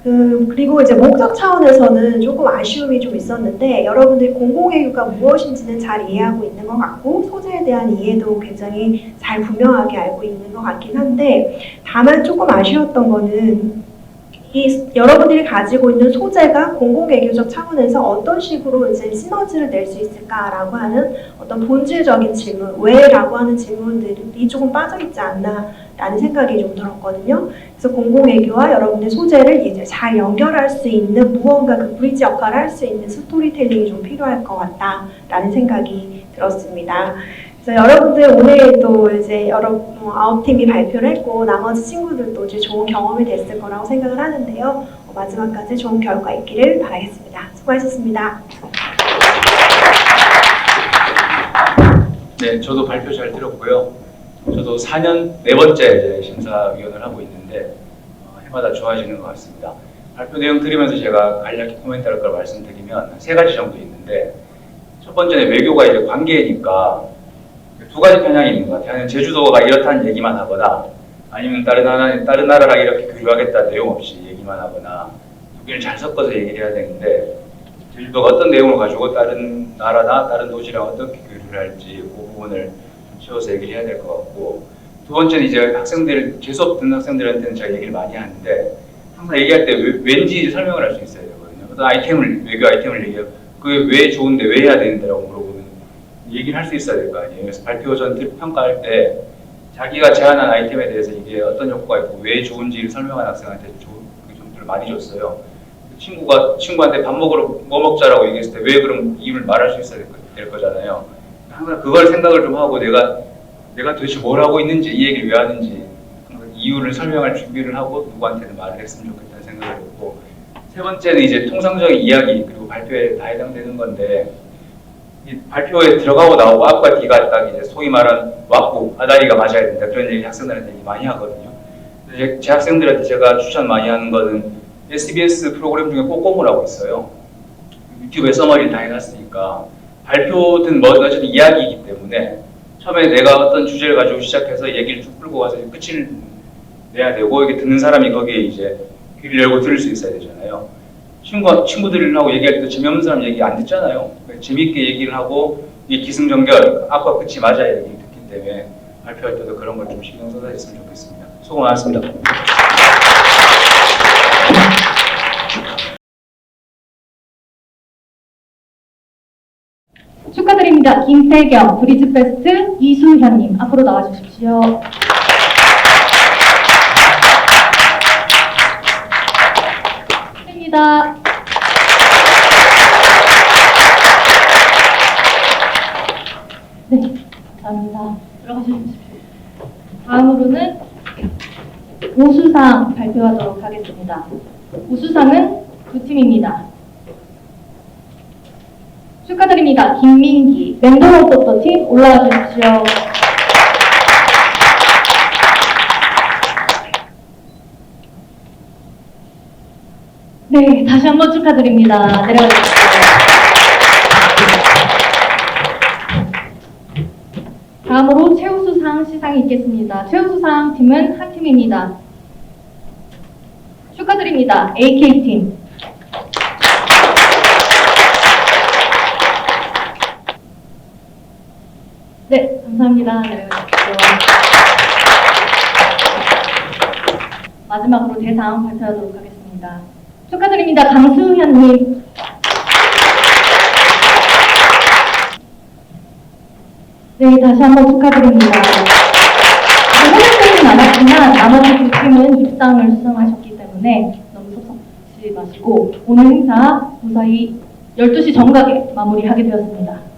그리고 이제 목적 차원에서는 조금 아쉬움이 좀 있었는데 여러분들이 공공외교가 무엇인지는 잘 이해하고 있는 것 같고 소재에 대한 이해도 굉장히 잘 분명하게 알고 있는 것 같긴 한데 다만 조금 아쉬웠던 거는 여러분들이 가지고 있는 소재가 공공외교적 차원에서 어떤 식으로 이제 시너지를 낼 수 있을까라고 하는 어떤 본질적인 질문, 왜라고 하는 질문들이 조금 빠져있지 않나라는 생각이 좀 들었거든요. 그래서 공공외교와 여러분의 소재를 이제 잘 연결할 수 있는 무언가 그 브리지 역할을 할 수 있는 스토리텔링이 좀 필요할 것 같다라는 생각이 들었습니다. 그래서 여러분들 오늘 또 이제 9팀이 발표를 했고 나머지 친구들도 이제 좋은 경험이 됐을 거라고 생각을 하는데요. 마지막까지 좋은 결과 있기를 바라겠습니다. 수고하셨습니다. 네, 저도 발표 잘 들었고요. 저도 4년 4번째 이제 심사위원을 하고 있는데 해마다 좋아지는 것 같습니다. 발표 내용 들으면서 제가 간략히 코멘트할 걸 말씀드리면 3가지 정도 있는데 첫 번째는 외교가 이제 관계니까 2가지 편향이 있는 것 같아요. 제주도가 이렇다는 얘기만 하거나 아니면 다른 나라랑 이렇게 교류하겠다는 내용 없이 얘기만 하거나 두 개를 잘 섞어서 얘기를 해야 되는데 제주도가 어떤 내용을 가지고 다른 나라나 다른 도시랑 어떻게 교류를 할지 그 부분을 좀 채워서 얘기를 해야 될 것 같고 두 번째는 이제 재수업 듣는 학생들한테는 제가 얘기를 많이 하는데 항상 얘기할 때 왠지 설명을 할 수 있어야 되거든요. 어떤 외교 아이템을 얘기해요. 그게 왜 좋은데 왜 해야 되는데라고 물어보면 얘기를 할 수 있어야 될 거 아니에요. 그래서 발표 전 평가할 때 자기가 제안한 아이템에 대해서 이게 어떤 효과가 있고 왜 좋은지를 설명한 학생한테 그 점수를 많이 줬어요. 친구한테 밥 먹으러 뭐 먹자라고 얘기했을 때 왜 그럼 이유를 말할 수 있어야 될 거잖아요. 항상 그걸 생각을 좀 하고 내가 도대체 뭘 하고 있는지 이 얘기를 왜 하는지 이유를 설명할 준비를 하고 누구한테는 말을 했으면 좋겠다는 생각을 했고 세 번째는 이제 통상적인 이야기 그리고 발표에 다 해당되는 건데 이 발표에 들어가고 나오고 앞과 뒤가 딱 이제 소위 말하는 왁구, 아다리가 맞아야 된다 그런 얘기 학생들한테 얘기 많이 하거든요. 제 학생들한테 제가 추천 많이 하는 거는 SBS 프로그램 중에 꼬꼬무라고 있어요. 유튜브에 서머리를 다 해놨으니까 발표든 뭐든 어쨌든 이야기이기 때문에 처음에 내가 어떤 주제를 가지고 시작해서 얘기를 쭉 끌고 가서 끝을 내야 되고 이게 듣는 사람이 거기에 이제 귀를 열고 들을 수 있어야 되잖아요. 친구들하고 얘기할 때도 재미없는 사람 얘기 안 듣잖아요. 재미있게 얘기를 하고 이 기승전결, 앞과 끝이 맞아야 얘기를 듣기 때문에 발표할 때도 그런 걸 좀 신경 써서 했으면 좋겠습니다. 수고 많았습니다. 축하드립니다. 김태경, 브리즈페스트 이수현님 앞으로 나와주십시오. 축하드립니다. 네, 감사합니다. 들어가주십시오. 다음으로는 우수상 발표하도록 하겠습니다. 우수상은 두 팀입니다. 축하드립니다. 김민기, 맹도로 포토팀 올라와 주십시오. 네, 다시 한번 축하드립니다. 내려가 주십시오. 다음으로 최우수상 시상이 있겠습니다. 최우수상 팀은 한 팀입니다. 축하드립니다. AK팀. 네, 감사합니다. 내려가십시오. 마지막으로 대상 발표하도록 하겠습니다. 축하드립니다. 강수현님. 네, 다시 한번 축하드립니다. 선행되진 않았지만 나머지 두 팀은 입상을 수상하셨기 때문에 너무 섭섭하지 마시고 오늘 행사 무사히 12시 정각에 마무리하게 되었습니다.